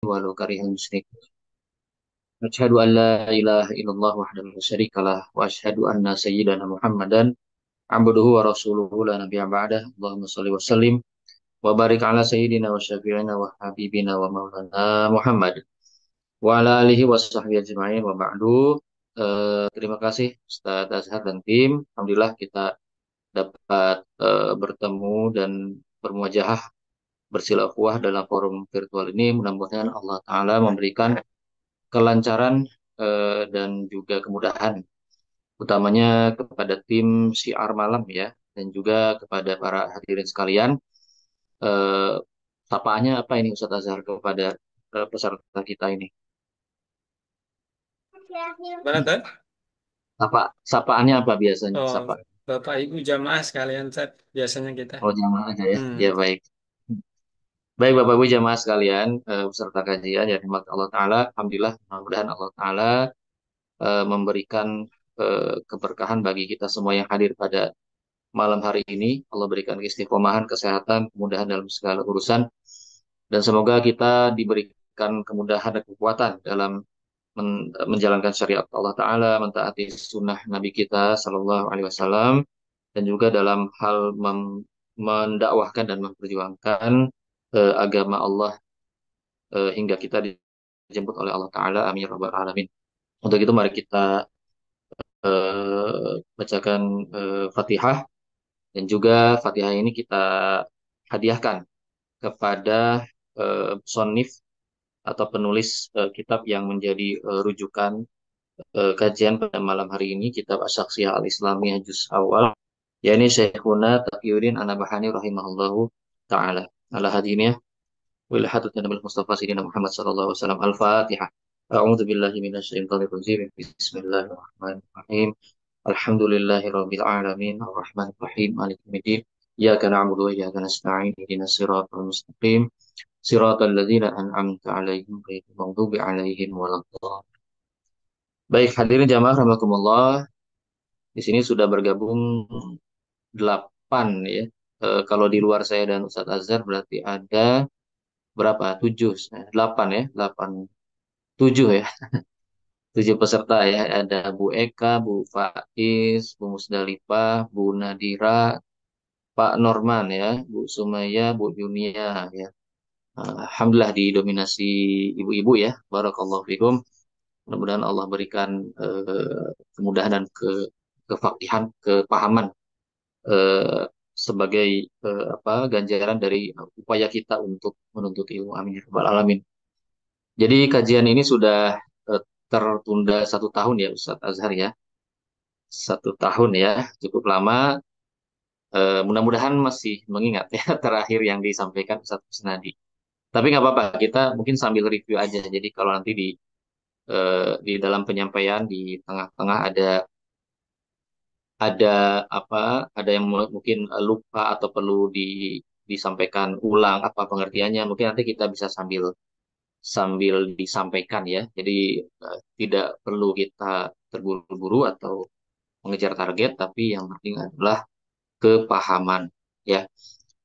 walau karihal musyrikun. Asyhadu an la ilaha illallah wahdahu la syarikalah wa asyhadu anna sayyidana Muhammadan abduhu wa rasuluhu la nabiyya ba'dah. Allahumma shalli wa sallim wa barik ala sayyidina wa syafi'ina wa habibina wa maulana Muhammad wa ala alihi wa sahbihi ajma'in wa ba'du. Terima kasih Ustaz Azhar dan tim. Alhamdulillah kita dapat bertemu dan bermuajahah bersilaturahmi dalam forum virtual ini. Mudah-mudahan Allah Ta'ala memberikan kelancaran dan juga kemudahan, utamanya kepada tim Syiar Malam ya, dan juga kepada para hadirin sekalian. Eh, Sapaannya apa ini Ustadz Azhar kepada peserta kita ini? Mana tuh? Sapaannya apa biasanya? Oh, Sapa. Bapak Ibu jamaah sekalian, Ted, biasanya kita. Oh, jamaah aja ya. Hmm. Ya baik. Baik Bapak Ibu jamaah sekalian, peserta kajian ya rahmat Allah Ta'ala. Alhamdulillah, mudah-mudahan Allah Ta'ala memberikan keberkahan bagi kita semua yang hadir pada malam hari ini. Allah berikan keistiqomahan, kesehatan, kemudahan dalam segala urusan. Dan semoga kita diberikan kemudahan dan kekuatan dalam menjalankan syariat Allah Ta'ala, mentaati sunnah Nabi kita Sallallahu Alaihi Wasallam, dan juga dalam hal mendakwahkan dan memperjuangkan agama Allah hingga kita dijemput oleh Allah Ta'ala. Amin ya Rabbal Alamin. Untuk itu mari kita bacakan Fatihah, dan juga Fatihah ini kita hadiahkan kepada sonif atau penulis kitab yang menjadi rujukan kajian pada malam hari ini, kitab Asy-Syakhsiyah Al-Islamiyah Juz Awal, yakni Syekhuna Taqiyuddin An-Nabhani rahimahullahu taala. Ala hadiniah wa ila hadratin Nabi Mustafa Sayyidina Muhammad sallallahu alaihi wasallam. Al-Fatihah. A'udzu billahi minasyaitonir rajim. Bismillahirrahmanirrahim. Alhamdulillahi rabbil alamin arrahmanir rahim maliki yaumiddin. Iyyaka na'budu wa iyyaka nasta'in ihdinas siratal mustaqim siratal ladzina an'amta 'alaihim ghairil maghdubi 'alaihim waladdallin. Baik, hadirin jamaah rahimakumullah. Di sini sudah bergabung 8 ya. Kalau di luar saya dan Ustadz Azhar berarti ada berapa? 7, 8 ya, 8, 7 ya. 7 peserta ya. Ada Bu Eka, Bu Faiz, Bu Musdalifah, Bu Nadira, Pak Norman ya, Bu Sumaya, Bu Junia ya. Alhamdulillah didominasi ibu-ibu ya. Barakallahu fikum. Mudah-mudahan Allah berikan kemudahan dan kefakihan, kepahaman eh, sebagai apa ganjaran dari upaya kita untuk menuntut ilmu. Amin ya rabbal alamin. Jadi kajian ini sudah tertunda 1 tahun ya Ustadz Azhar ya. 1 tahun ya, cukup lama. Mudah-mudahan masih mengingat ya terakhir yang disampaikan Ustadz Kusnadi. Tapi nggak apa-apa, kita mungkin sambil review aja. Jadi kalau nanti di dalam penyampaian di tengah-tengah ada apa, ada yang mungkin lupa atau perlu disampaikan ulang apa pengertiannya, mungkin nanti kita bisa sambil sambil disampaikan ya. Jadi tidak perlu kita terburu-buru atau mengejar target, tapi yang penting adalah kepahaman ya.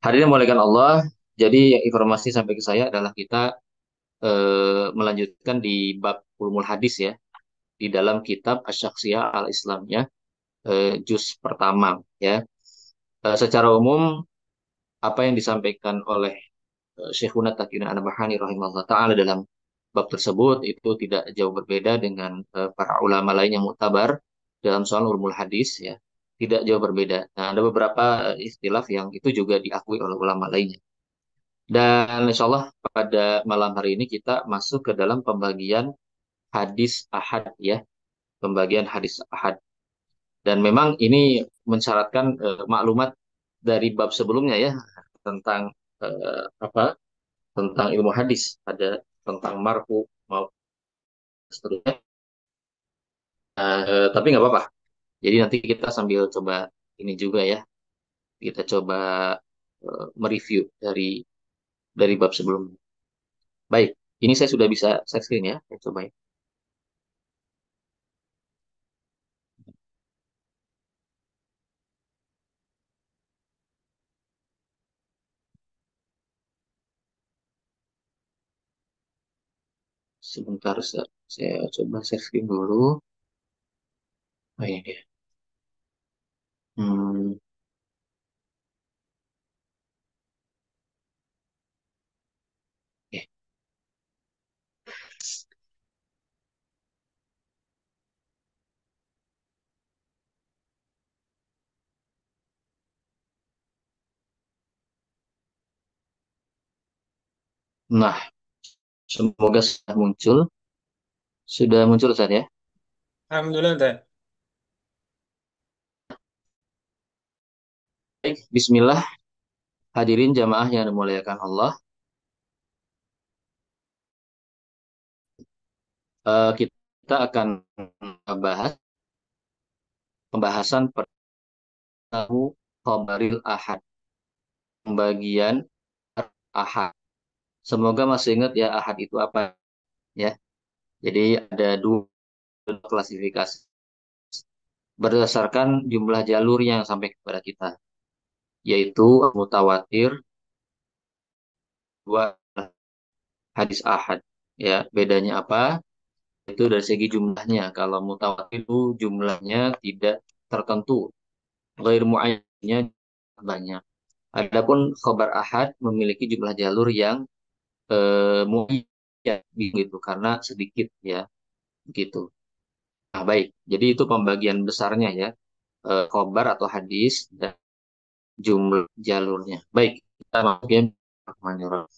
Hadirin muliakan Allah. Jadi yang informasi sampai ke saya adalah kita melanjutkan di bab ulumul hadis ya, di dalam kitab Asy-Syakhsiyah Al-Islamiyah juz pertama ya. Secara umum apa yang disampaikan oleh Syekhuna Taqiyuddin An-Nabhani rahimahullah taala dalam bab tersebut itu tidak jauh berbeda dengan para ulama lain yang muktabar dalam soal ulumul hadis ya. Tidak jauh berbeda. Nah, ada beberapa istilah yang itu juga diakui oleh ulama lainnya. Dan insya Allah pada malam hari ini kita masuk ke dalam pembagian hadis ahad ya, pembagian hadis ahad. Dan memang ini mensyaratkan maklumat dari bab sebelumnya ya, tentang apa? Tentang ilmu hadis, ada tentang marfu maupun seterusnya. Tapi nggak apa-apa. Jadi nanti kita sambil coba ini juga ya, kita coba mereview dari bab sebelumnya. Baik, ini saya sudah bisa share screen ya, saya coba ya. Sebentar, saya coba share screen dulu. Oh ini dia. Hmm, oke. Nah, semoga sudah muncul. Sudah muncul Ustaz ya. Alhamdulillah, Ustaz. Baik, Bismillah. Hadirin jamaah yang dimuliakan Allah. Kita akan membahas pembahasan pertama Khobaril Ahad. Pembagian Ahad. Semoga masih ingat ya Ahad itu apa ya. Jadi ada dua klasifikasi berdasarkan jumlah jalur yang sampai kepada kita, yaitu mutawatir, dua hadis ahad. Ya, bedanya apa? Itu dari segi jumlahnya. Kalau mutawatir itu jumlahnya tidak tertentu, ghair muayyannya banyak. Adapun khobar ahad memiliki jumlah jalur yang muayyan gitu karena sedikit ya, gitu. Nah, baik. Jadi itu pembagian besarnya ya, khobar atau hadis dan jumlah jalurnya. Baik, kita masukin Bismillahirrahmanirrahim.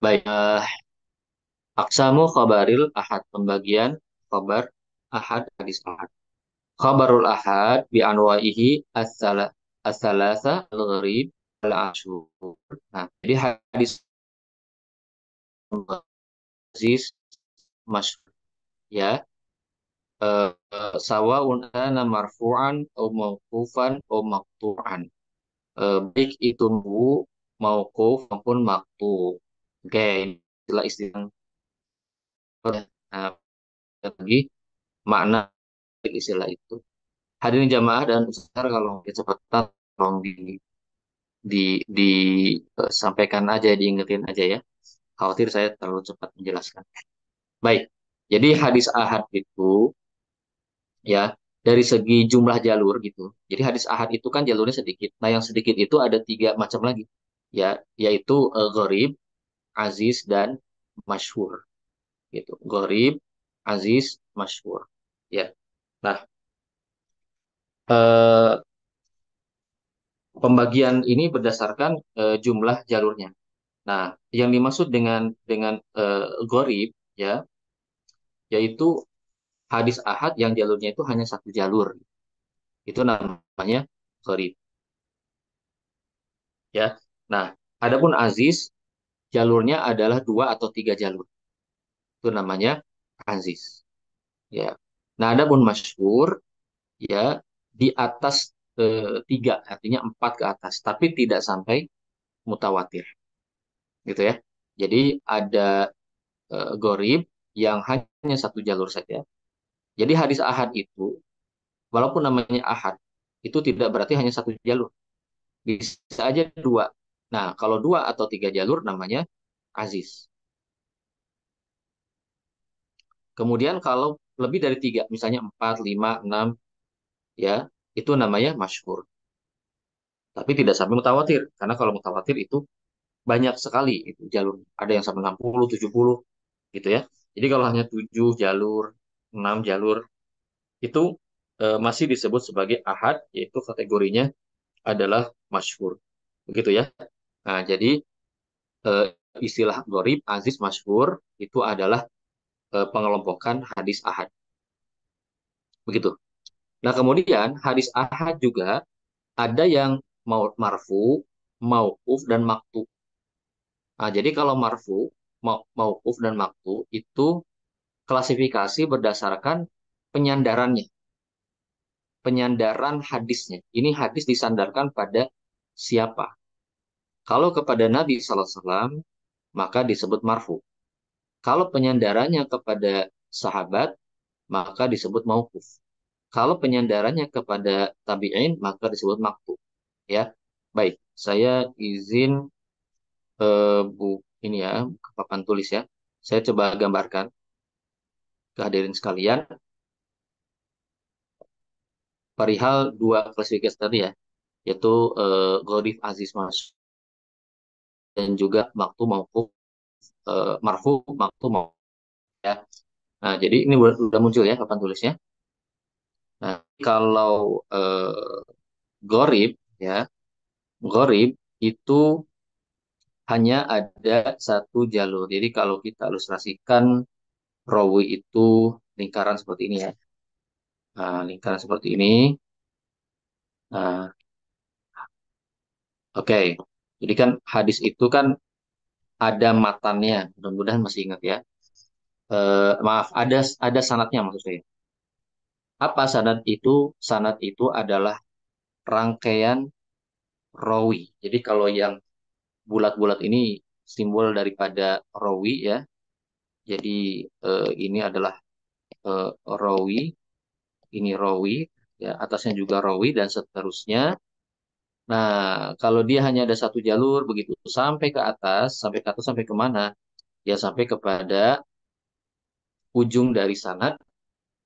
Baik, aksamu khabaril ahad, pembagian khabar ahad hadis ahad. Khabarul ahad bi anwa'ihi as-salasa al-gharib al-ashur. Nah, jadi hadis aziz masyhur ya, sawaun kana marfu'an au mauqufan au maqtu'an. Baik itu mauquf maupun maqtu. Oke, ini istilah-istilah. Nah, lagi makna istilah itu. Hadirin jamaah dan ustaz kalau kecepatan tolong sampaikan aja, diingetin aja ya. Khawatir saya terlalu cepat menjelaskan. Baik. Jadi hadis ahad itu ya dari segi jumlah jalur gitu. Jadi hadis ahad itu kan jalurnya sedikit. Nah, yang sedikit itu ada tiga macam lagi. Ya, yaitu gharib, aziz dan masyhur gitu. Gharib, aziz, masyhur. Ya. Nah, eh, pembagian ini berdasarkan jumlah jalurnya. Nah, yang dimaksud dengan gharib ya, yaitu hadis ahad yang jalurnya itu hanya satu jalur. Itu namanya gharib ya. Nah, adapun aziz jalurnya adalah dua atau tiga jalur. Itu namanya aziz ya. Nah, adapun masyhur ya di atas tiga, artinya empat ke atas, tapi tidak sampai mutawatir gitu ya. Jadi ada gharib yang hanya satu jalur saja. Jadi hadis ahad itu, walaupun namanya ahad, itu tidak berarti hanya satu jalur. Bisa aja dua. Nah, kalau dua atau tiga jalur namanya aziz. Kemudian kalau lebih dari tiga, misalnya empat, lima, enam, ya, itu namanya masyhur. Tapi tidak sampai mutawatir. Karena kalau mutawatir itu banyak sekali itu jalur. Ada yang sampai 60, 70, gitu ya. Jadi kalau hanya 7 jalur, 6 jalur, itu masih disebut sebagai ahad, yaitu kategorinya adalah masyhur. Begitu ya. Nah, jadi eh, istilah gharib, aziz, masyhur itu adalah pengelompokan hadis ahad. Begitu. Nah, kemudian hadis ahad juga ada yang mau marfu, mauquf dan maktu. Nah, jadi kalau marfu, mauquf dan maktu itu klasifikasi berdasarkan penyandarannya, penyandaran hadisnya. Ini hadis disandarkan pada siapa? Kalau kepada Nabi Sallallahu Alaihi Wasallam, maka disebut marfu. Kalau penyandarannya kepada sahabat, maka disebut mauquf. Kalau penyandarannya kepada tabi'in, maka disebut maktu. Ya, baik. Saya izin bu ini ya, ke papan tulis ya. Saya coba gambarkan ke hadirin sekalian perihal dua klasifikasi tadi ya, yaitu Gharib Aziz Mas dan juga Maktu Mauquf, Marfu Maktu Mauquf ya. Nah, jadi ini udah muncul ya papan tulisnya. Nah, kalau Gharib ya, Gharib itu hanya ada satu jalur. Jadi kalau kita ilustrasikan rawi itu lingkaran seperti ini ya. Nah, lingkaran seperti ini. Nah, oke. Jadi kan hadis itu kan ada matannya. Mudah-mudahan masih ingat ya. Maaf, ada sanadnya maksud saya. Apa sanad itu? Sanad itu adalah rangkaian rawi. Jadi kalau yang bulat-bulat ini simbol daripada rawi ya. Jadi ini adalah rawi, ini rawi, ya atasnya juga rawi dan seterusnya. Nah, kalau dia hanya ada satu jalur begitu sampai ke atas sampai kemana? Ya sampai kepada ujung dari sanad,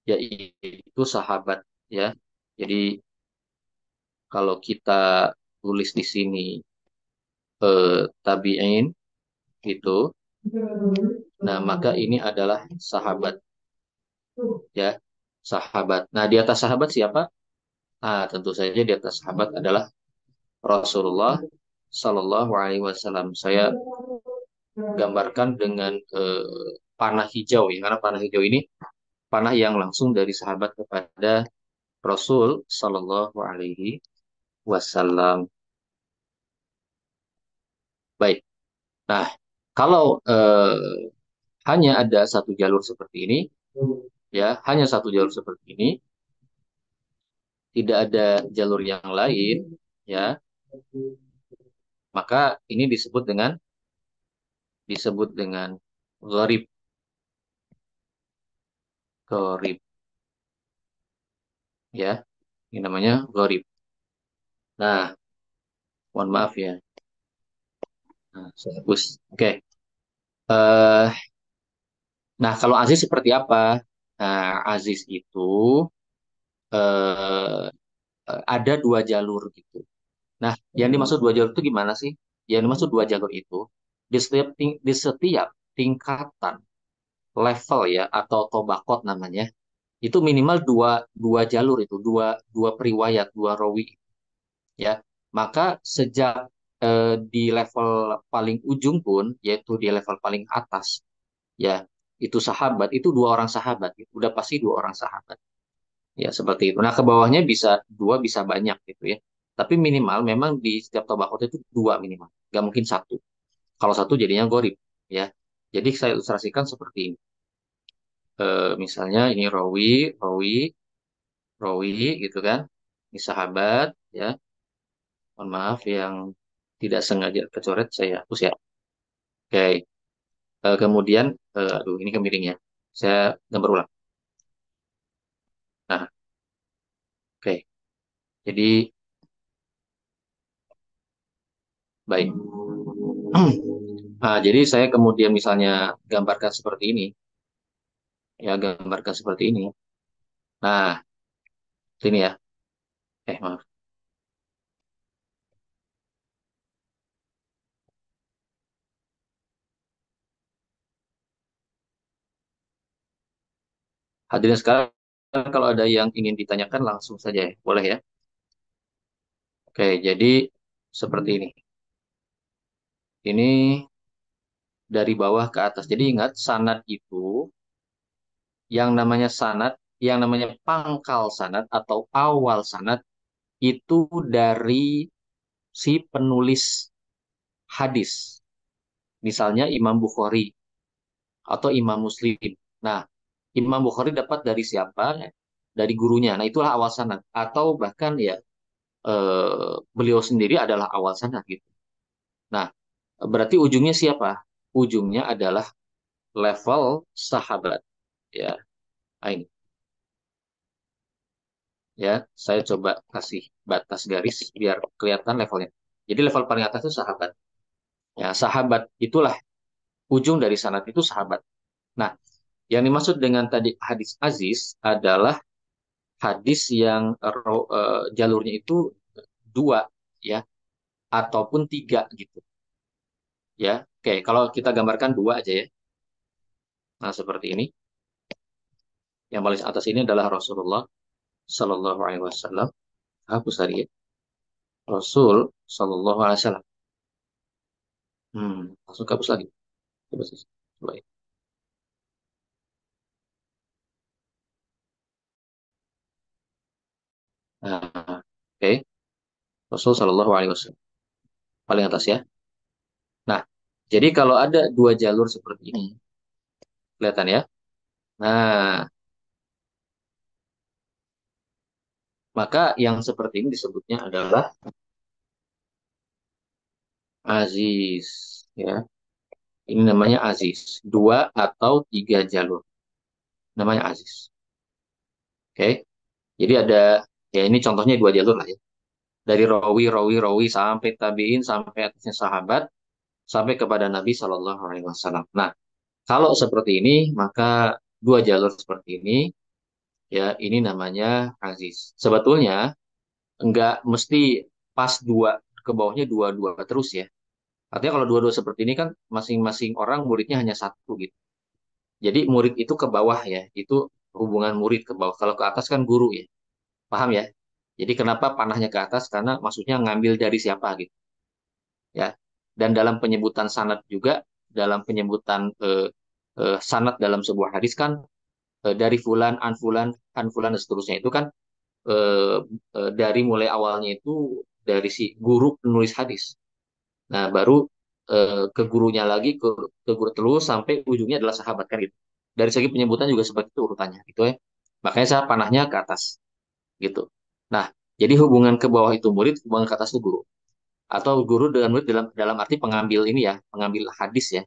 yaitu sahabat ya. Jadi kalau kita tulis di sini tabi'in gitu, nah maka ini adalah sahabat ya, sahabat. Nah, di atas sahabat siapa? Nah, tentu saja di atas sahabat adalah Rasulullah Shallallahu Alaihi Wasallam. Saya gambarkan dengan panah hijau ya, karena panah hijau ini panah yang langsung dari sahabat kepada Rasul Shallallahu Alaihi Wasallam. Baik. Nah, kalau hanya ada satu jalur seperti ini, ya hanya satu jalur seperti ini, tidak ada jalur yang lain, ya maka ini disebut dengan gharib, gharib, ya ini namanya gharib. Nah, mohon maaf ya. Nah, saya hapus. Oke. Eh, nah, kalau Aziz seperti apa? Nah, Aziz itu eh, ada dua jalur gitu. Nah, yang dimaksud dua jalur itu gimana sih? Yang dimaksud dua jalur itu di setiap tingkatan level ya atau tobakot namanya itu minimal dua dua jalur itu dua dua periwayat dua rawi ya. Maka sejak di level paling ujung pun yaitu di level paling atas ya itu sahabat itu dua orang sahabat gitu. Udah pasti dua orang sahabat ya seperti itu. Nah ke bawahnya bisa dua bisa banyak gitu ya, tapi minimal memang di setiap tabaqat itu dua minimal, nggak mungkin satu. Kalau satu jadinya gorib ya. Jadi saya ilustrasikan seperti ini. Misalnya ini rawi rawi rawi gitu kan, ini sahabat ya. Mohon maaf yang tidak sengaja kecoret saya hapus ya. Oke. Kemudian aduh ini kemiring ya, saya gambar ulang. Nah, oke. Jadi baik. Nah, jadi saya kemudian misalnya gambarkan seperti ini, ya gambarkan seperti ini. Nah, sini ya. Maaf. Hadirin sekarang kalau ada yang ingin ditanyakan langsung saja ya, boleh ya. Oke, jadi seperti ini. Ini dari bawah ke atas. Jadi ingat sanad itu yang namanya pangkal sanad atau awal sanad itu dari si penulis hadis. Misalnya Imam Bukhari atau Imam Muslim. Nah, Imam Bukhari dapat dari siapa? Dari gurunya. Nah, itulah awal sanad. Atau bahkan ya beliau sendiri adalah awal sanad gitu. Nah, berarti ujungnya siapa? Ujungnya adalah level sahabat. Ya, nah, ini ya. Saya coba kasih batas garis biar kelihatan levelnya. Jadi level paling atas itu sahabat. Ya, sahabat itulah ujung dari sanad itu sahabat. Nah, yang dimaksud dengan tadi hadis aziz adalah hadis yang jalurnya itu dua, ya, ataupun tiga gitu, ya. Oke, kalau kita gambarkan dua aja ya. Nah, seperti ini. Yang paling atas ini adalah Rasulullah Shallallahu Alaihi Wasallam. Hapus tadi ya. Rasul Shallallahu Alaihi Wasallam. Langsung hapus lagi. Coba, coba ya. Nah, oke. Rasul Shallallahu Alaihi Wasallam. Paling atas ya. Nah, jadi kalau ada dua jalur seperti ini, kelihatan ya. Nah, maka yang seperti ini disebutnya adalah aziz, ya. Ini namanya aziz. Dua atau tiga jalur. Namanya aziz. Oke. Jadi ada, ya ini contohnya dua jalur lah ya. Dari rawi, rawi, rawi sampai tabiin, sampai atasnya sahabat, sampai kepada Nabi Shallallahu Alaihi Wasallam. Nah, kalau seperti ini, maka dua jalur seperti ini, ya ini namanya aziz. Sebetulnya nggak mesti pas dua, ke bawahnya dua-dua terus ya. Artinya kalau dua-dua seperti ini kan masing-masing orang muridnya hanya satu gitu. Jadi murid itu ke bawah ya, itu hubungan murid ke bawah. Kalau ke atas kan guru ya, paham ya? Jadi kenapa panahnya ke atas? Karena maksudnya ngambil dari siapa gitu, ya. Dan dalam penyebutan sanad juga, dalam penyebutan sanad dalam sebuah hadis kan dari fulan, an fulan dan seterusnya itu kan eh, dari mulai awalnya itu dari si guru penulis hadis. Nah, baru ke gurunya lagi, ke guru terus sampai ujungnya adalah sahabat kan gitu. Dari segi penyebutan juga seperti itu urutannya gitu ya. Makanya saya panahnya ke atas gitu. Nah, jadi hubungan ke bawah itu murid, hubungan ke atas itu guru. Atau guru dengan murid dalam dalam arti pengambil ini ya, pengambil hadis ya.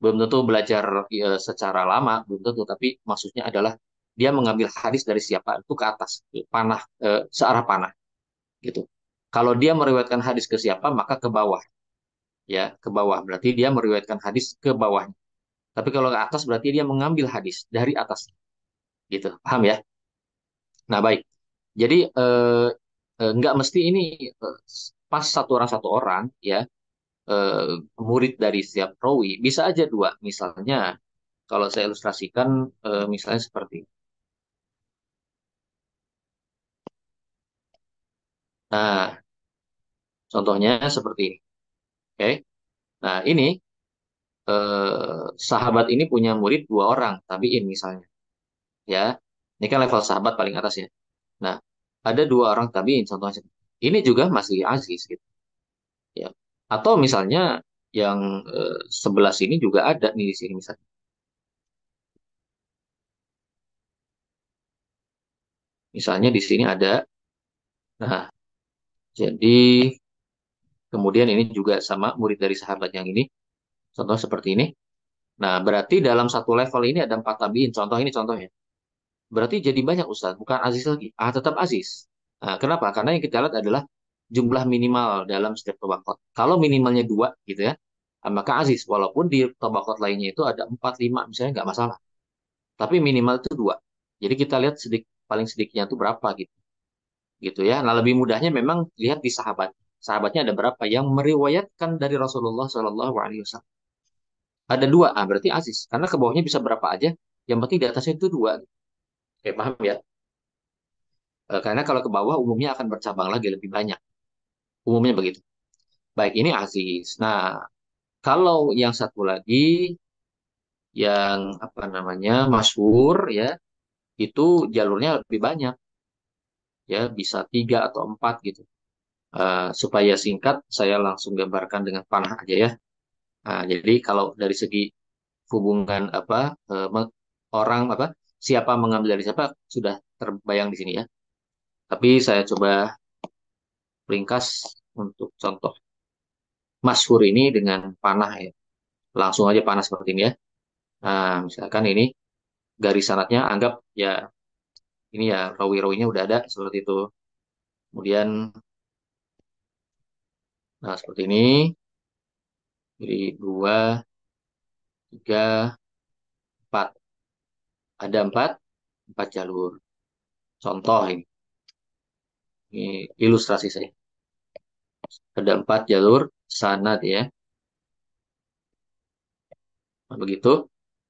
Belum tentu belajar ya, secara lama, belum tentu, tapi maksudnya adalah dia mengambil hadis dari siapa itu ke atas, panah, searah panah gitu. Kalau dia meriwayatkan hadis ke siapa, maka ke bawah, ya, ke bawah. Berarti dia meriwayatkan hadis ke bawahnya. Tapi kalau ke atas berarti dia mengambil hadis dari atas, gitu. Paham ya? Nah, baik. Jadi nggak mesti ini eh, pas satu orang ya, eh, murid dari setiap rawi bisa aja dua. Misalnya kalau saya ilustrasikan, misalnya seperti ini. Nah, contohnya seperti ini. Oke. Nah, ini sahabat ini punya murid dua orang, tabiin misalnya. Ya, ini kan level sahabat paling atas ya. Nah, ada dua orang tabiin contohnya. Ini juga masih aziz gitu. Ya. Atau misalnya yang sebelah sini juga ada nih di sini misalnya. Misalnya di sini ada. Nah, jadi kemudian ini juga sama murid dari sahabat yang ini. Contoh seperti ini. Nah, berarti dalam satu level ini ada empat tabiin. Contoh ini contohnya. Berarti jadi banyak Ustaz, bukan Aziz lagi. Ah, tetap Aziz. Nah, kenapa? Karena yang kita lihat adalah jumlah minimal dalam setiap tabaqat. Kalau minimalnya dua gitu ya, maka Aziz. Walaupun di tabaqat lainnya itu ada empat, lima misalnya nggak masalah. Tapi minimal itu dua. Jadi kita lihat paling sedikitnya itu berapa gitu. Gitu ya. Nah, lebih mudahnya memang lihat di sahabat. Sahabatnya ada berapa yang meriwayatkan dari Rasulullah Shallallahu Alaihi Wasallam. Ada dua, ah, berarti Aziz. Karena ke bawahnya bisa berapa aja. Yang penting di atasnya itu dua. Oke, paham ya? Karena kalau ke bawah umumnya akan bercabang lagi lebih banyak. Umumnya begitu. Baik, ini Aziz. Nah, kalau yang satu lagi yang apa namanya masyhur ya, itu jalurnya lebih banyak ya, bisa tiga atau empat gitu. Supaya singkat, saya langsung gambarkan dengan panah aja ya. Nah, jadi kalau dari segi hubungan apa orang apa siapa mengambil dari siapa sudah terbayang di sini ya. Tapi saya coba ringkas untuk contoh masyhur ini dengan panah ya. Langsung aja panah seperti ini ya. Nah, misalkan ini garis sanatnya anggap ya ini ya rawi-rawinya udah ada seperti itu. Kemudian nah seperti ini. Jadi dua, tiga, empat. Ada empat jalur. Contoh ini ilustrasi saya. Ada empat jalur sanad ya. Nah, begitu.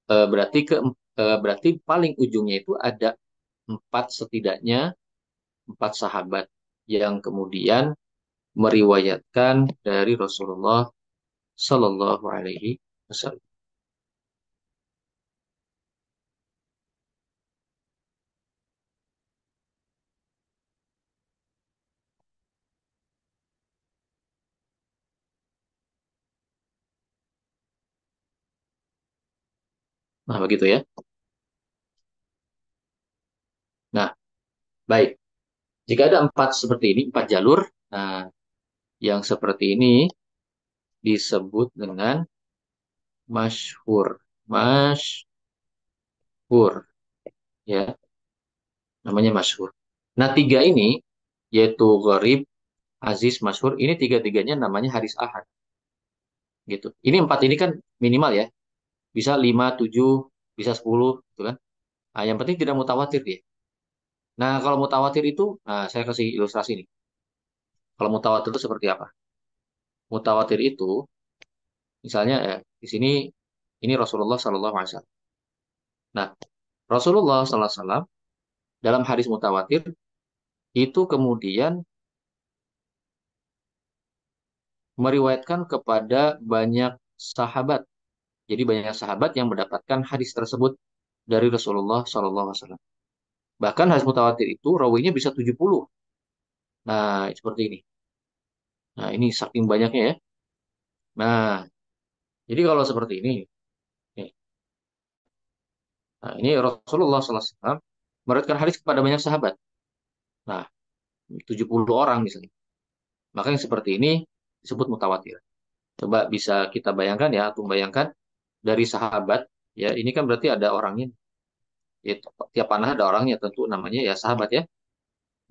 Berarti paling ujungnya itu ada empat setidaknya empat sahabat yang kemudian meriwayatkan dari Rasulullah Shallallahu Alaihi Wasallam. Nah, begitu ya. Nah, baik. Jika ada empat seperti ini, empat jalur, nah, yang seperti ini disebut dengan masyhur. Masyhur, ya, namanya masyhur. Nah, tiga ini, yaitu gharib, aziz, masyhur, ini tiga-tiganya namanya hadis ahad, gitu. Ini empat ini kan minimal ya, bisa lima, tujuh, bisa 10, gitu kan. Nah, yang penting tidak mutawatir dia. Nah, kalau mutawatir itu, nah, saya kasih ilustrasi nih. Kalau mutawatir itu seperti apa? Mutawatir itu, misalnya di sini ini Rasulullah Shallallahu Alaihi Wasallam. Nah, Rasulullah Sallallahu Alaihi Wasallam dalam hadis mutawatir itu kemudian meriwayatkan kepada banyak sahabat. Jadi banyak sahabat yang mendapatkan hadis tersebut dari Rasulullah Sallallahu Alaihi Wasallam. Bahkan hadis mutawatir itu rawinya bisa 70. Nah, seperti ini. Nah, ini saking banyaknya ya. Nah, jadi kalau seperti ini, nih, nah, ini Rasulullah Sallallahu Alaihi Wasallam meriwayatkan hadis kepada banyak sahabat. Nah, 70 orang misalnya. Maka yang seperti ini disebut mutawatir. Coba bisa kita bayangkan ya, atau bayangkan dari sahabat, ya ini kan berarti ada orangnya. Ya, tiap panah ada orangnya, tentu namanya ya sahabat ya.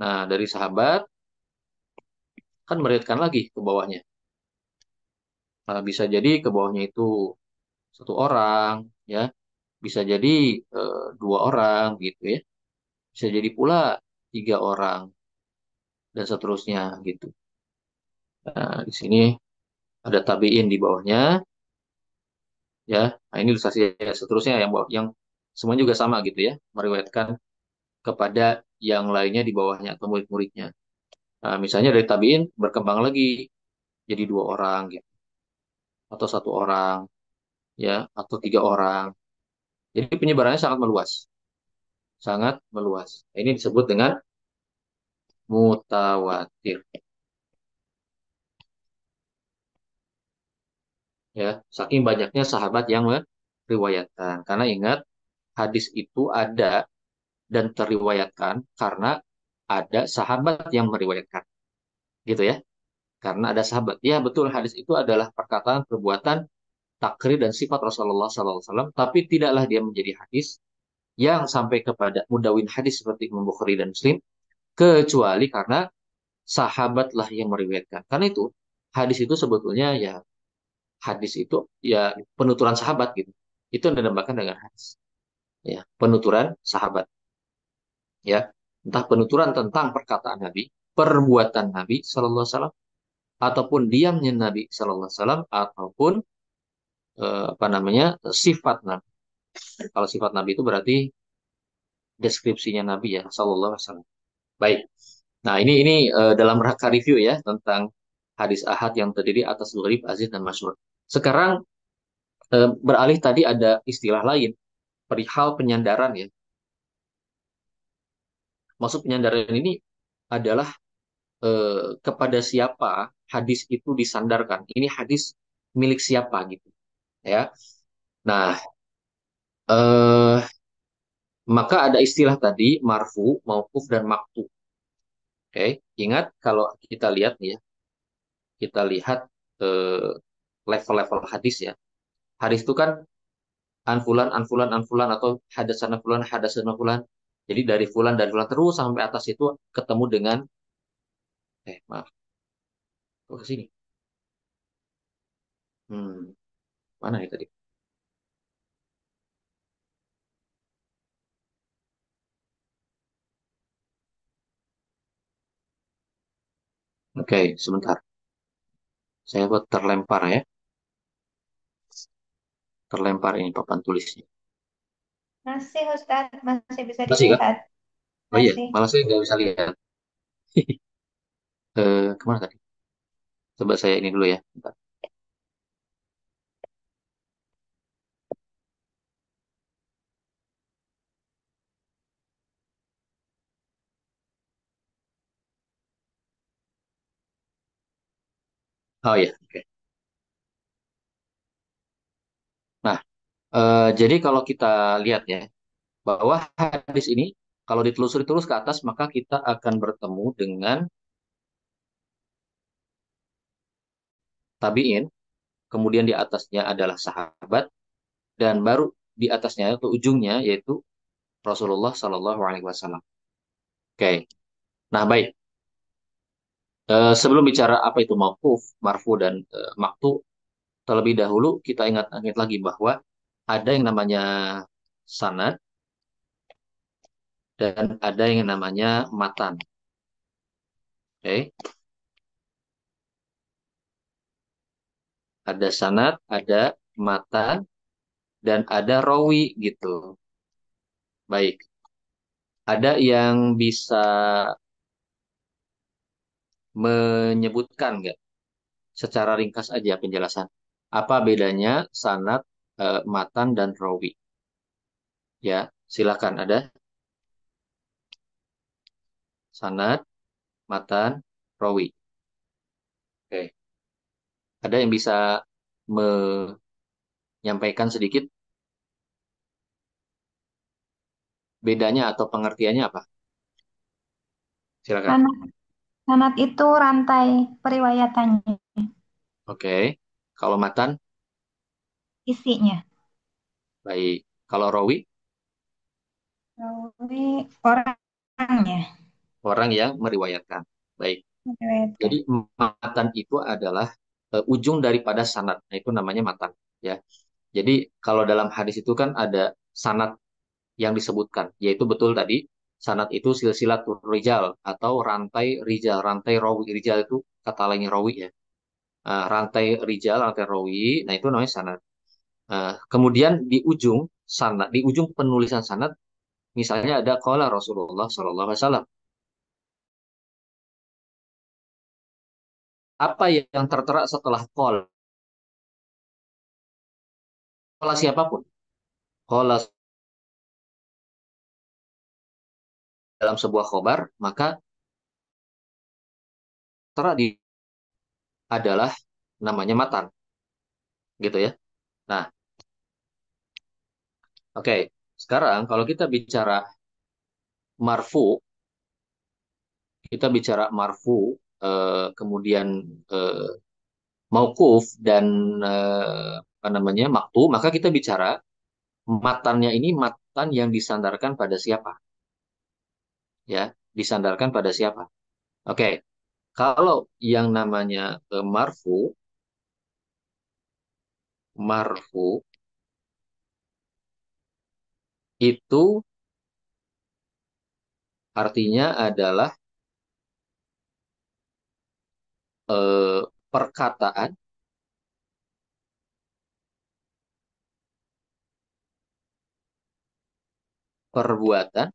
Nah, dari sahabat kan meriwayatkan lagi ke bawahnya. Nah, bisa jadi ke bawahnya itu satu orang, ya, bisa jadi dua orang gitu ya. Bisa jadi pula tiga orang dan seterusnya gitu. Nah, di sini ada tabiin di bawahnya, ya. Nah, ini ilustrasi seterusnya yang bawah, yang semuanya juga sama gitu ya, meriwayatkan kepada yang lainnya di bawahnya atau murid-muridnya. Nah, misalnya dari tabiin berkembang lagi jadi dua orang gitu, atau satu orang, ya, atau tiga orang. Jadi penyebarannya sangat meluas, sangat meluas. Ini disebut dengan mutawatir, ya. Saking banyaknya sahabat yang meriwayatkan. Karena ingat, hadis itu ada dan teriwayatkan karena ada sahabat yang meriwayatkan, gitu ya. Karena ada sahabat. Ya, betul, hadis itu adalah perkataan, perbuatan, takrir dan sifat Rasulullah SAW, tapi tidaklah dia menjadi hadis yang sampai kepada mudawin hadis seperti Imam Bukhari dan Muslim, kecuali karena sahabatlah yang meriwayatkan. Karena itu hadis itu sebetulnya ya, hadis itu ya penuturan sahabat gitu. Itu yang dinamakan dengan hadis. Ya, penuturan sahabat. Ya, entah penuturan tentang perkataan Nabi, perbuatan Nabi Sallallahu Alaihi Wasallam, ataupun diamnya Nabi Sallallahu Alaihi Wasallam, ataupun apa namanya sifat Nabi. Kalau sifat Nabi itu berarti deskripsinya Nabi ya Sallallahu Alaihi Wasallam. Baik. Nah, ini dalam rangka review ya tentang hadis ahad yang terdiri atas gharib, aziz, dan masyhur. Sekarang beralih tadi ada istilah lain, perihal penyandaran ya. Maksud penyandaran ini adalah kepada siapa hadis itu disandarkan. Ini hadis milik siapa gitu ya. Nah, eh, maka ada istilah tadi marfu, mauquf, dan maktu. Oke, ingat kalau kita lihat nih ya, kita lihat eh, level-level hadis ya. Hadis itu kan anfulan, anfulan, anfulan, atau hadasana fulan, hadasana fulan. Jadi dari fulan terus sampai atas itu ketemu dengan maaf, kok ke sini? Hmm, mana ya tadi? Oke, sebentar. Saya buat terlempar ya. Terlempar ini papan tulisnya. Masih Ustadz, masih bisa Masih kak? dilihat. Oh iya, Masih. malah saya nggak bisa lihat. Kemana tadi? Coba saya ini dulu ya. Bentar. Oh iya, oke. Nah, jadi kalau kita lihat ya, bahwa hadis ini kalau ditelusuri terus ke atas, maka kita akan bertemu dengan tabi'in, kemudian di atasnya adalah sahabat, dan baru di atasnya itu ujungnya yaitu Rasulullah Shallallahu Alaihi Wasallam. Oke, nah baik. Sebelum bicara apa itu mauquf, marfu dan maktu, terlebih dahulu kita ingat-ingat lagi bahwa ada yang namanya sanad dan ada yang namanya matan. Oke, ada sanad, ada matan, dan ada rawi gitu. Baik, ada yang bisa menyebutkan nggak secara ringkas aja penjelasan apa bedanya sanad, matan dan rawi? Ya, silakan ada sanad, matan, rawi. Oke, ada yang bisa menyampaikan sedikit bedanya atau pengertiannya apa? Silakan. Sanad, sanad itu rantai periwayatannya, Oke, kalau matan, isinya. baik. Kalau rawi, Rawi orangnya. orang yang meriwayatkan. Baik. Meriwayatkan. Jadi matan itu adalah ujung daripada sanad. Nah, itu namanya matan. Ya. Jadi kalau dalam hadis itu kan ada sanad yang disebutkan, yaitu betul tadi sanad itu silsilatul rijal atau rantai rijal, rantai rawi. Rijal itu kata lainnya rawi ya. Rantai rijal, rantai rawi, nah itu namanya sanad. Kemudian di ujung sanad, di ujung penulisan sanad, misalnya ada qala Rasulullah Shallallahu Alaihi Wasallam. Apa yang tertera setelah qala siapapun, qala dalam sebuah khobar, maka tertera di adalah namanya matan, gitu ya. Nah, oke. Sekarang kalau kita bicara marfu, kita bicara marfu, kemudian eh, mauquf dan apa namanya maktu, maka kita bicara matannya ini matan yang disandarkan pada siapa, ya, disandarkan pada siapa. Oke, kalau yang namanya marfu itu artinya adalah eh, perkataan, perbuatan,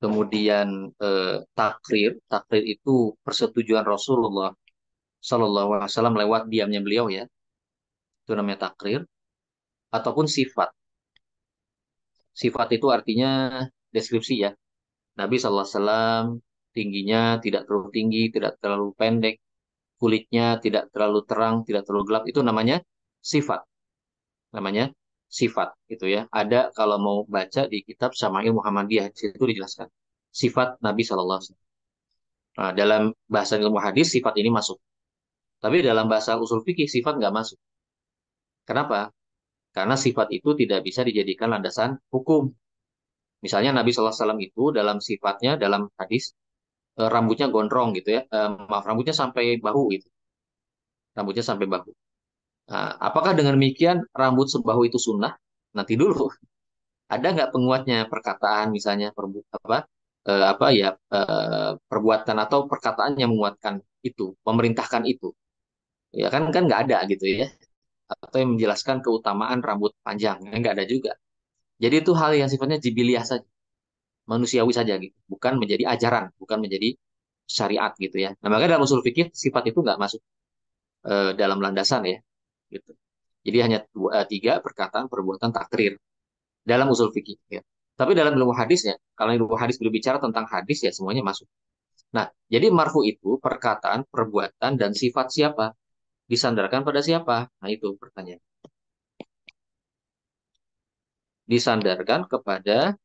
kemudian takrir. Takrir itu persetujuan Rasulullah Shallallahu Alaihi Wasallam lewat diamnya beliau ya, itu namanya takrir. Ataupun sifat. Sifat itu artinya deskripsi ya. Nabi Shallallahu Alaihi Wasallam tingginya tidak terlalu tinggi, tidak terlalu pendek, kulitnya tidak terlalu terang, tidak terlalu gelap. Itu namanya sifat. Namanya sifat gitu ya. Ada kalau mau baca di kitab Syama'il Muhammadiyah di situ dijelaskan sifat Nabi Shallallahu Alaihi Wasallam. Nah, dalam bahasa ilmu hadis sifat ini masuk. Tapi dalam bahasa usul fikih sifat nggak masuk. Kenapa? Karena sifat itu tidak bisa dijadikan landasan hukum. Misalnya Nabi Sallallahu Alaihi Wasallam itu dalam sifatnya dalam hadis rambutnya gondrong gitu ya. Maaf, rambutnya sampai bahu gitu. Rambutnya sampai bahu. Nah, apakah dengan demikian rambut sebahu itu sunnah? Nanti dulu. Ada nggak penguatnya perkataan misalnya apa ya perbuatan atau perkataan yang menguatkan itu, memerintahkan itu? Ya kan kan nggak ada gitu ya. Atau yang menjelaskan keutamaan rambut panjang, ya, nggak ada juga. Jadi itu hal yang sifatnya jibiliah saja, manusiawi saja gitu, bukan menjadi ajaran, bukan menjadi syariat gitu ya. Nah, makanya dalam usul fikih sifat itu nggak masuk dalam landasan ya, gitu. Jadi hanya tiga perkataan, perbuatan, takrir dalam usul fikih ya. Tapi dalam ilmu hadis ya, kalau ilmu hadis berbicara tentang hadis ya semuanya masuk. Nah, jadi marfu itu perkataan, perbuatan, dan sifat siapa? Disandarkan pada siapa? Nah, itu pertanyaan. Disandarkan kepada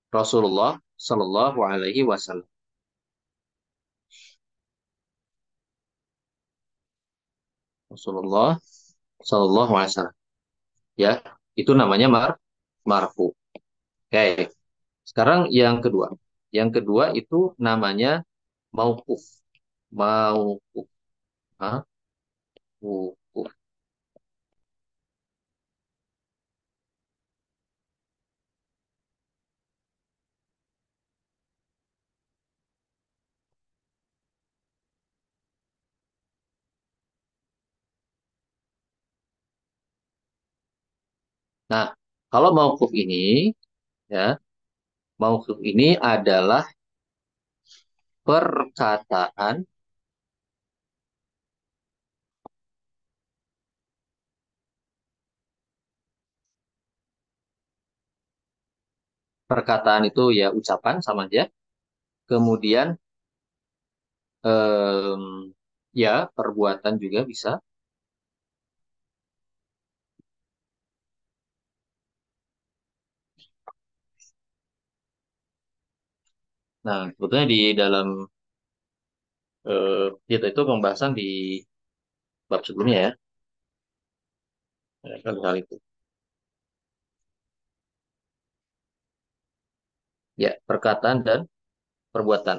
Rasulullah Shallallahu Alaihi Wasallam. Rasulullah Shallallahu Alaihi Wasallam. Ya, itu namanya marfu. Oke. Sekarang yang kedua. Yang kedua itu namanya mauquf. Mauquf. Hah? Mauquf. Nah, kalau mauquf ini ya, mauquf ini adalah perkataan perkataan itu ya ucapan sama aja. Kemudian em, ya perbuatan juga bisa. Nah, sebetulnya di dalam kita itu pembahasan di bab sebelumnya ya, hal itu. Ya, perkataan dan perbuatan.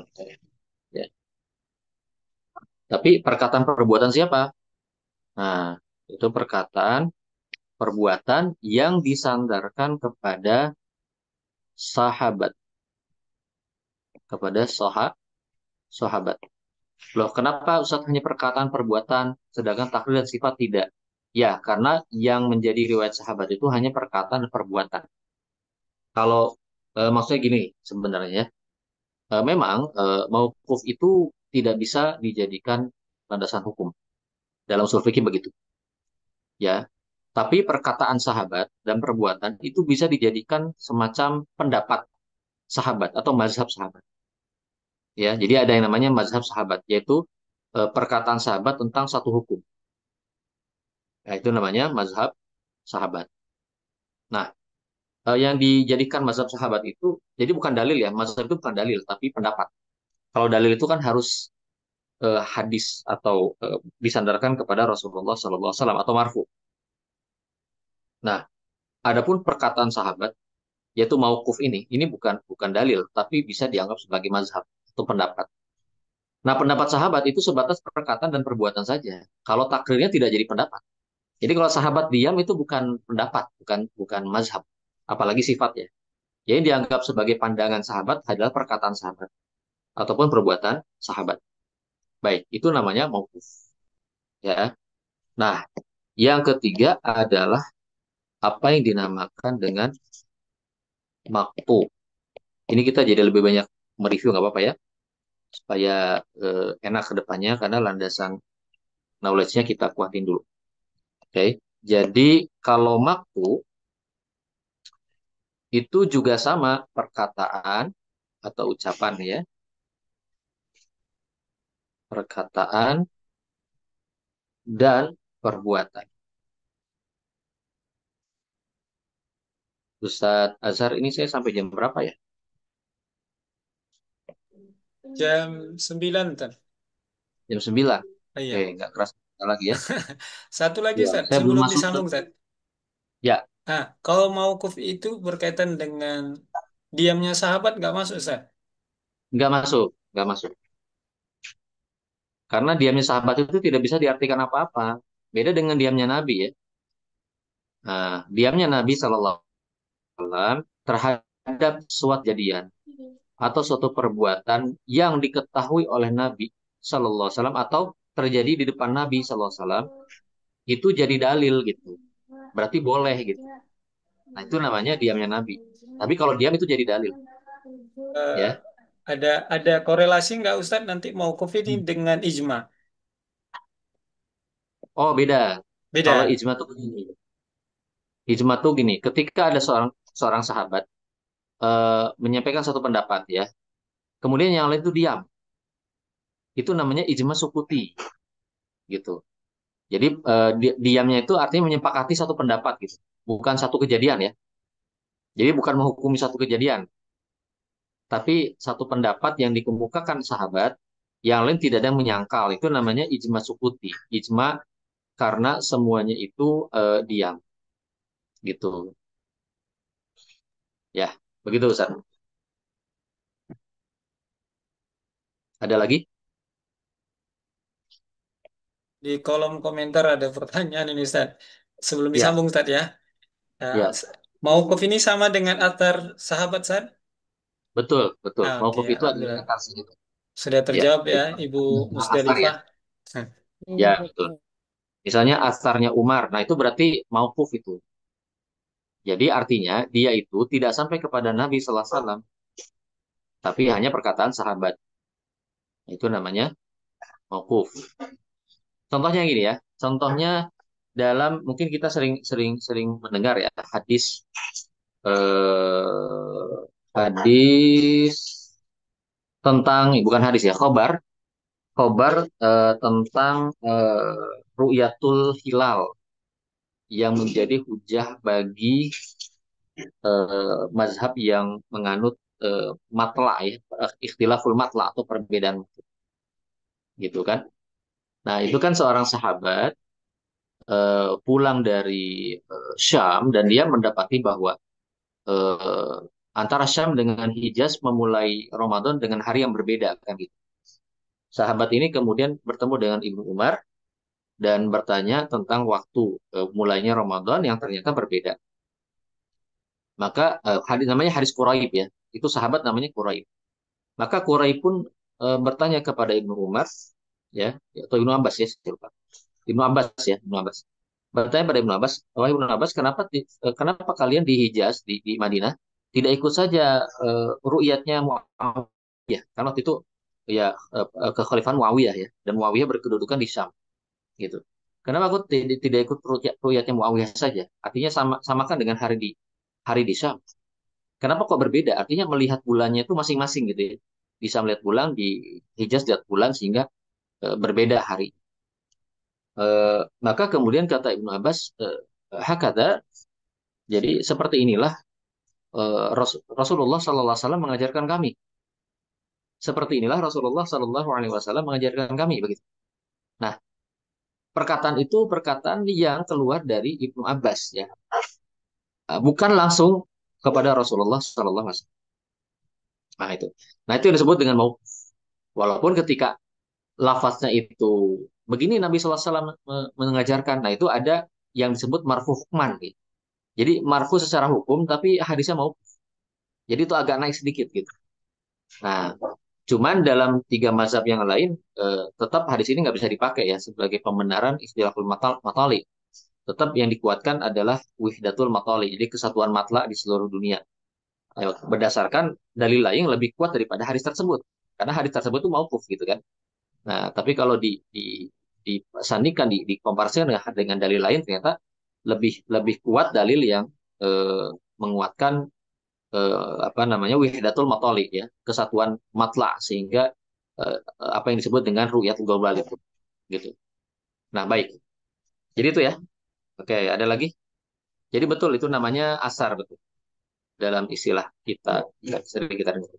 Ya. Tapi perkataan perbuatan siapa? Nah, itu perkataan perbuatan yang disandarkan sahabat, kepada sahabat. Loh, kenapa Ustaz hanya perkataan perbuatan, sedangkan takdir dan sifat tidak? Ya, karena yang menjadi riwayat sahabat itu hanya perkataan dan perbuatan. Kalau maksudnya gini sebenarnya ya, memang mauquf itu tidak bisa dijadikan landasan hukum dalam usul fikih begitu, ya. Tapi perkataan sahabat dan perbuatan itu bisa dijadikan semacam pendapat sahabat atau mazhab sahabat, ya. Jadi ada yang namanya mazhab sahabat, yaitu perkataan sahabat tentang satu hukum. Nah, itu namanya mazhab sahabat. Nah, yang dijadikan mazhab sahabat itu, jadi bukan dalil ya, mazhab itu bukan dalil, tapi pendapat. Kalau dalil itu kan harus hadis atau disandarkan kepada Rasulullah SAW atau marfu. Nah, adapun perkataan sahabat, yaitu mauquf ini bukan bukan dalil, tapi bisa dianggap sebagai mazhab atau pendapat. Nah, pendapat sahabat itu sebatas perkataan dan perbuatan saja. Kalau takrirnya tidak jadi pendapat. Jadi kalau sahabat diam itu bukan pendapat, bukan bukan mazhab, apalagi sifatnya. Yang dianggap sebagai pandangan sahabat adalah perkataan sahabat ataupun perbuatan sahabat. Baik, itu namanya mauquf. Ya. Nah, yang ketiga adalah apa yang dinamakan dengan maktu. Ini kita jadi lebih banyak mereview nggak apa-apa ya, supaya enak ke depannya karena landasan knowledge-nya kita kuatin dulu. Oke. Jadi kalau maktu itu juga sama perkataan atau ucapan ya, perkataan dan perbuatan. Ustadz Azhar ini saya sampai jam berapa ya? Jam 9, Tan. Jam 9. Oh, Oke, iya. nggak keras lagi ya. Satu lagi, Ya, Ustaz, saya belum sebelum masuk ke disambung, Ustaz. ya, Nah, kalau mauquf itu berkaitan dengan diamnya sahabat nggak masuk, Ustaz. nggak masuk, nggak masuk. Karena diamnya sahabat itu tidak bisa diartikan apa-apa. Beda dengan diamnya Nabi ya. Nah, diamnya Nabi Shallallahu Alaihi Wasallam terhadap suatu kejadian atau suatu perbuatan yang diketahui oleh Nabi Shallallahu Alaihi Wasallam atau terjadi di depan Nabi Shallallahu Alaihi Wasallam itu jadi dalil gitu. Berarti boleh gitu. Nah, itu namanya diamnya Nabi. Tapi kalau diam itu jadi dalil, Eh, ya. ada korelasi nggak Ustadz nanti mauquf ini dengan ijma? Oh, beda. Kalau Beda. ijma tuh begini. Ijma tuh gini, ketika ada seorang seorang sahabat menyampaikan satu pendapat ya, kemudian yang lain itu diam. Itu namanya ijma sukuti gitu. Jadi diamnya itu artinya menyepakati satu pendapat gitu, bukan satu kejadian ya. Jadi bukan menghukumi satu kejadian, tapi satu pendapat yang dikemukakan sahabat, yang lain tidak ada yang menyangkal. Itu namanya ijma sukuti. Ijma karena semuanya itu diam gitu. Ya, begitu Ustaz. Ada lagi? Di kolom komentar ada pertanyaan ini Ustadz. Sebelum Ya, disambung Ustadz ya. Nah, ya, mauquf ini sama dengan atar sahabat Ustadz? betul, betul. Ah, oke, Mauquf itu adalah alhamdulillah. atas itu. Sudah Ya, terjawab ya itu Ibu asar ya. Musdalifah. Hmm. Ya, betul. Misalnya asarnya Umar, nah itu berarti mauquf itu. Jadi artinya dia itu tidak sampai kepada Nabi Sallallahu Alaihi Wasallam, tapi hanya perkataan sahabat. Itu namanya mauquf. Contohnya gini ya. Contohnya dalam mungkin kita sering mendengar ya eh, hadis tentang bukan hadis ya, khobar tentang ru'yatul hilal yang menjadi hujah bagi mazhab yang menganut matla ya, ikhtilaful matla atau perbedaan gitu kan. Nah, itu kan seorang sahabat pulang dari Syam dan dia mendapati bahwa eh, antara Syam dengan Hijaz memulai Ramadan dengan hari yang berbeda kan gitu. Sahabat ini kemudian bertemu dengan Ibnu Umar dan bertanya tentang waktu mulainya Ramadan yang ternyata berbeda. Maka hadis namanya hadis Quraib ya. Itu sahabat namanya Quraib. Maka Quraib pun bertanya kepada Ibnu Umar ya, atau Ibnu Abbas ya, saya lupa. Ibnu Abbas ya, Ibnu Abbas. Bertanya pada Ibnu Abbas, wahai Ibnu Abbas, kenapa kalian di Hijaz di Madinah tidak ikut saja ru'yatnya Muawiyah? Karena waktu itu ya kekhalifahan Muawiyah ya, dan Muawiyah berkedudukan di Syam gitu. Kenapa aku tidak ikut ru'yatnya Muawiyah saja? Artinya samakan dengan hari di Syam. Kenapa kok berbeda? Artinya melihat bulannya itu masing-masing gitu ya. Bisa melihat bulan di Hijaz lihat bulan sehingga berbeda hari. Maka kemudian kata Ibnu Abbas, hakada, jadi seperti inilah Rasulullah Sallallahu Alaihi Wasallam mengajarkan kami. Seperti inilah Rasulullah Sallallahu Alaihi Wasallam mengajarkan kami begitu. Nah, perkataan itu perkataan yang keluar dari Ibnu Abbas ya, bukan langsung kepada Rasulullah Sallallahu Alaihi Wasallam. Nah itu, nah itu yang disebut dengan mau. Walaupun ketika lafaznya itu begini Nabi Sallallahu Alaihi Wasallam mengajarkan, nah itu ada yang disebut marfu hukman. Gitu. Jadi marfu secara hukum, tapi hadisnya mau. Jadi itu agak naik sedikit gitu. Nah, cuman dalam tiga mazhab yang lain, tetap hadis ini nggak bisa dipakai ya sebagai pembenaran istilahul matali. Tetap yang dikuatkan adalah wihdatul matali, jadi kesatuan matla di seluruh dunia. Berdasarkan dalil lain yang lebih kuat daripada hadis tersebut. Karena hadis tersebut itu mauquf gitu kan. Nah, tapi kalau disandingkan, dikomparasikan dengan dalil lain, ternyata lebih lebih kuat dalil yang menguatkan apa namanya wahdatul matali ya, kesatuan matla sehingga apa yang disebut dengan ru'yat global itu gitu. Nah, baik. Jadi itu ya. Oke, ada lagi. Jadi betul itu namanya asar betul dalam istilah kita yang sering kita dengar.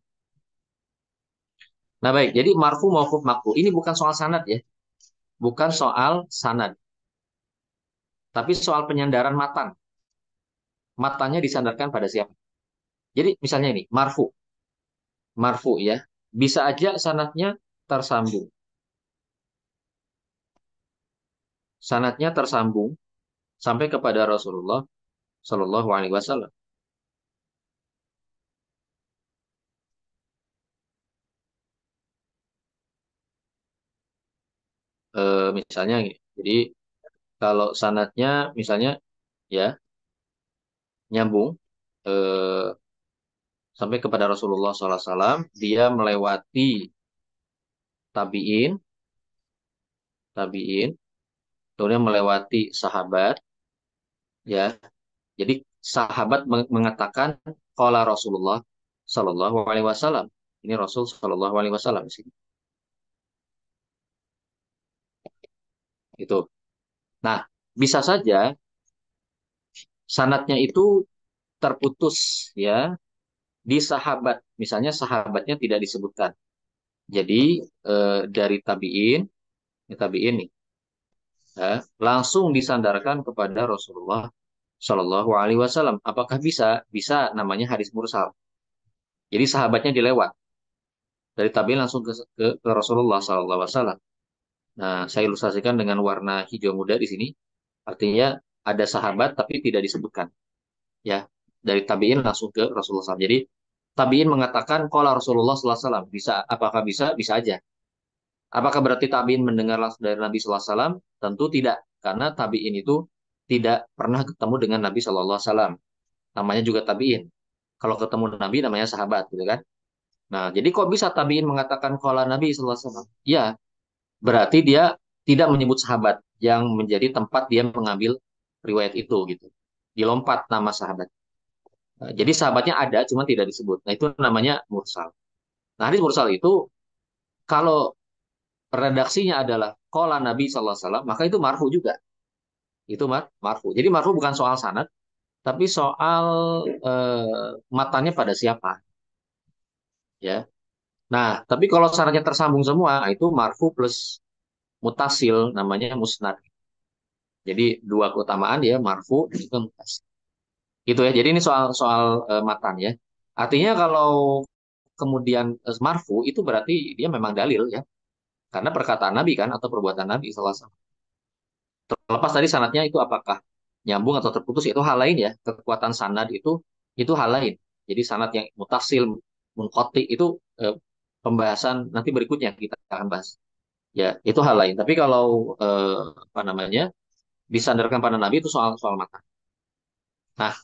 Nah, baik. Jadi marfu maupun makfu ini bukan soal sanad ya. Bukan soal sanad, tapi soal penyandaran matan. Matanya disandarkan pada siapa? Jadi misalnya ini marfu, marfu ya. Bisa aja sanadnya tersambung. sanadnya tersambung sampai kepada Rasulullah Shallallahu Alaihi Wasallam. Misalnya gini. Jadi kalau sanatnya misalnya ya nyambung eh, sampai kepada Rasulullah SAW, dia melewati tabiin, tabiin, kemudian melewati sahabat, ya. Jadi sahabat mengatakan qala Rasulullah Shallallahu Alaihi Wasallam. Ini Rasul Shallallahu Alaihi Wasallam di sini. Itu. Nah, bisa saja sanatnya itu terputus ya di sahabat. Misalnya sahabatnya tidak disebutkan. Jadi dari tabiin nih, ya, langsung disandarkan kepada Rasulullah Shallallahu Alaihi Wasallam. Apakah bisa? Bisa, namanya hadis mursal. Jadi sahabatnya dilewat dari tabiin langsung ke Rasulullah Shallallahu Alaihi Wasallam. Nah, saya ilustrasikan dengan warna hijau muda di sini. Artinya ada sahabat tapi tidak disebutkan. Ya, dari tabiin langsung ke Rasulullah SAW. Jadi tabiin mengatakan kalau Rasulullah SAW bisa, apakah bisa? Bisa aja. Apakah berarti tabiin mendengar langsung dari Nabi SAW? Tentu tidak, karena tabiin itu tidak pernah ketemu dengan Nabi SAW. Namanya juga tabiin. Kalau ketemu Nabi namanya sahabat, gitu kan? Nah, jadi kok bisa tabiin mengatakan kalau Nabi SAW? Ya, berarti dia tidak menyebut sahabat yang menjadi tempat dia mengambil riwayat itu, gitu. Dilompat nama sahabat. Nah, jadi sahabatnya ada, cuma tidak disebut. Nah, itu namanya mursal. Nah, hadis mursal itu kalau redaksinya adalah qala Nabi sallallahu alaihi wasallam, maka itu marfu juga. Itu marfu. Jadi marfu bukan soal sanad, tapi soal matanya pada siapa, ya. Nah, tapi kalau sanadnya tersambung semua, itu marfu plus mutasil namanya musnad. Jadi dua keutamaan dia marfu dan juga mutasil. Gitu ya. Jadi ini soal soal matan ya. Artinya kalau kemudian marfu itu berarti dia memang dalil ya. Karena perkataan Nabi kan atau perbuatan Nabi SAW. Terlepas tadi sanadnya itu apakah nyambung atau terputus itu hal lain ya. Kekuatan sanad itu hal lain. Jadi sanad yang mutasil, munqati itu pembahasan nanti berikutnya kita akan bahas. Ya, itu hal lain. Tapi kalau apa namanya disandarkan pada Nabi itu soal soal mata. Nah,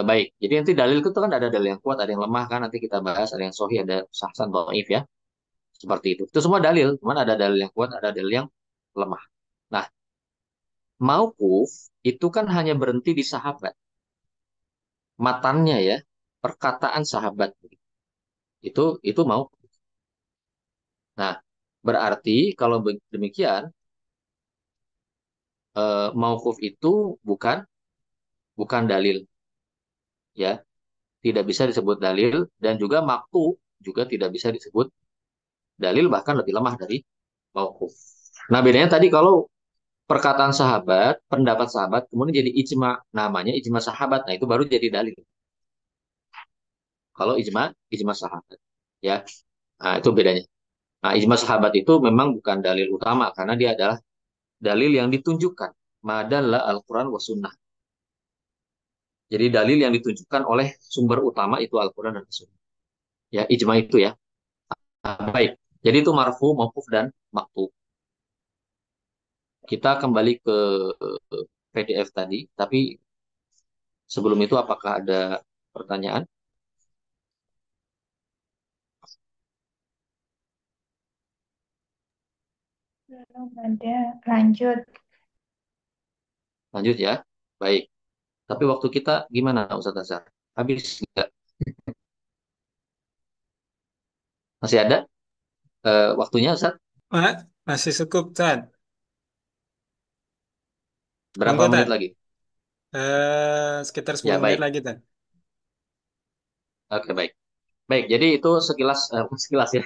baik. Jadi nanti dalil itu kan ada dalil yang kuat, ada yang lemah kan. Nanti kita bahas. Ada yang sahih, ada sahsan, dhaif ya. Seperti itu. Itu semua dalil. Cuman ada dalil yang kuat, ada dalil yang lemah. Nah, mauquf itu kan hanya berhenti di sahabat. Matannya ya, perkataan sahabat. Itu mau. Nah, berarti kalau demikian, mauquf itu bukan bukan dalil ya. Tidak bisa disebut dalil dan juga maqtu juga tidak bisa disebut dalil bahkan lebih lemah dari mauquf. Nah, bedanya tadi kalau perkataan sahabat, pendapat sahabat, kemudian jadi ijma, namanya ijma sahabat. Nah, itu baru jadi dalil. Kalau ijma sahabat, ya, nah, itu bedanya. Nah, ijma sahabat itu memang bukan dalil utama karena dia adalah dalil yang ditunjukkan. Madalla Al-Quran wa Sunnah. Jadi dalil yang ditunjukkan oleh sumber utama itu Al-Quran dan Sunnah. Ya, ijma itu ya. Nah, baik. Jadi itu marfu, mauquf dan maqtu. Kita kembali ke PDF tadi, tapi sebelum itu apakah ada pertanyaan? Belum ada. Lanjut. Lanjut ya. Baik. Tapi waktu kita gimana Ustaz Azhar? Habis nggak? Masih ada waktunya Ustaz? Pak, masih cukup, Tan. Berapa Monggo, menit Tan. lagi? Sekitar Ya 10 menit baik. lagi, Tan. Oke baik. Baik. Jadi itu sekilas sekilas ya.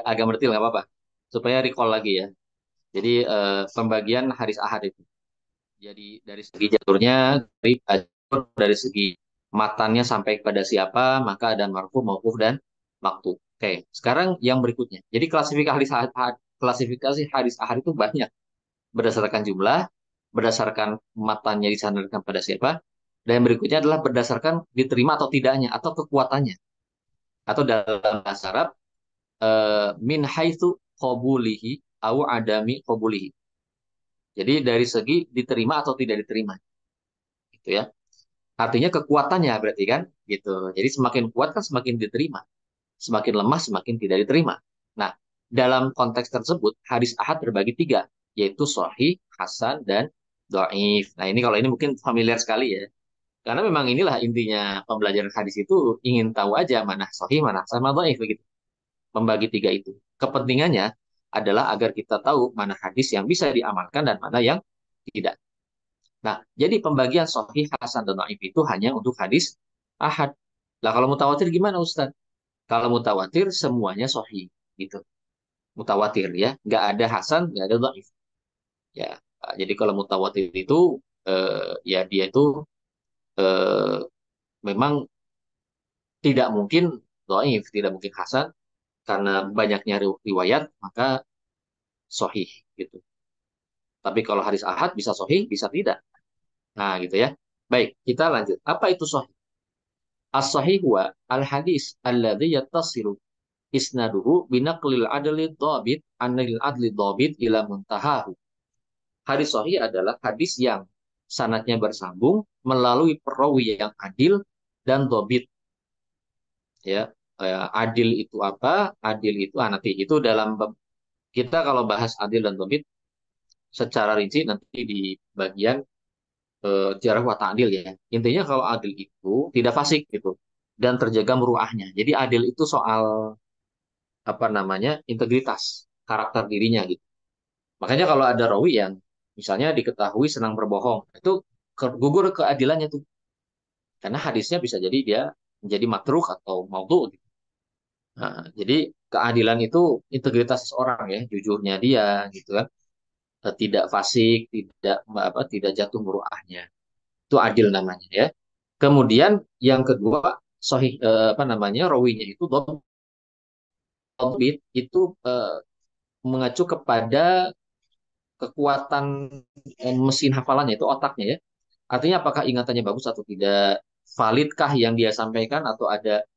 Agak mertil nggak apa-apa. Supaya recall lagi ya. Jadi pembagian hadis ahad itu. Jadi dari segi jalurnya, dari segi matannya sampai kepada siapa, maka ada marfu, mauquf dan maqtu. Oke, sekarang yang berikutnya. Jadi klasifikasi hadis ahad itu banyak. berdasarkan jumlah, berdasarkan matanya disandarkan pada siapa, dan yang berikutnya adalah berdasarkan diterima atau tidaknya atau kekuatannya. Atau dalam bahasa Arab min haitsu qabulihi au adami qabulihi. Jadi dari segi diterima atau tidak diterima, gitu ya. Artinya kekuatannya berarti kan, gitu. Jadi semakin kuat kan semakin diterima, semakin lemah semakin tidak diterima. Nah, dalam konteks tersebut hadis ahad terbagi tiga, yaitu sahih, hasan, dan dhaif. Nah, ini kalau ini mungkin familiar sekali ya. Karena memang inilah intinya pembelajaran hadis itu ingin tahu aja mana sahih, mana hasan, mana dhaif begitu. Membagi tiga itu. Kepentingannya adalah agar kita tahu mana hadis yang bisa diamalkan dan mana yang tidak. Nah, jadi pembagian sahih, hasan, dan dhaif itu hanya untuk hadis ahad. Lah kalau mutawatir gimana Ustaz? Kalau mutawatir semuanya sahih gitu. Mutawatir ya, nggak ada hasan, nggak ada dhaif. Ya, jadi kalau mutawatir itu ya dia itu eh, memang tidak mungkin dhaif, tidak mungkin hasan karena banyaknya riwayat maka sahih gitu. Tapi kalau hadis ahad bisa sahih, bisa tidak. Nah, gitu ya. Baik, kita lanjut. Apa itu sahih? As-sahih huwa al-hadis alladhi yattasilu isnaduhu binaqlil adli dhabit anil adli dhabit ila muntahahu. Hadis sahih adalah hadis yang sanadnya bersambung melalui perawi yang adil dan dhabit. Ya, adil itu apa? Adil itu nanti itu dalam kita kalau bahas adil dan dhabit secara rinci nanti di bagian jarh wa ta'dil ya. Intinya kalau adil itu tidak fasik gitu dan terjaga muruahnya. Jadi adil itu soal apa namanya? Integritas karakter dirinya gitu. Makanya kalau ada rawi yang misalnya diketahui senang berbohong, itu gugur keadilannya tuh. Karena hadisnya bisa jadi dia menjadi matruk atau maudhu gitu. Nah, jadi keadilan itu integritas seseorang ya, jujurnya dia gitu kan. Tidak fasik, tidak apa tidak jatuh muruahnya. Itu adil namanya ya. Kemudian yang kedua sahih apa namanya rawinya itu dhabit itu mengacu kepada kekuatan mesin hafalannya itu otaknya ya. Artinya apakah ingatannya bagus atau tidak, validkah yang dia sampaikan atau ada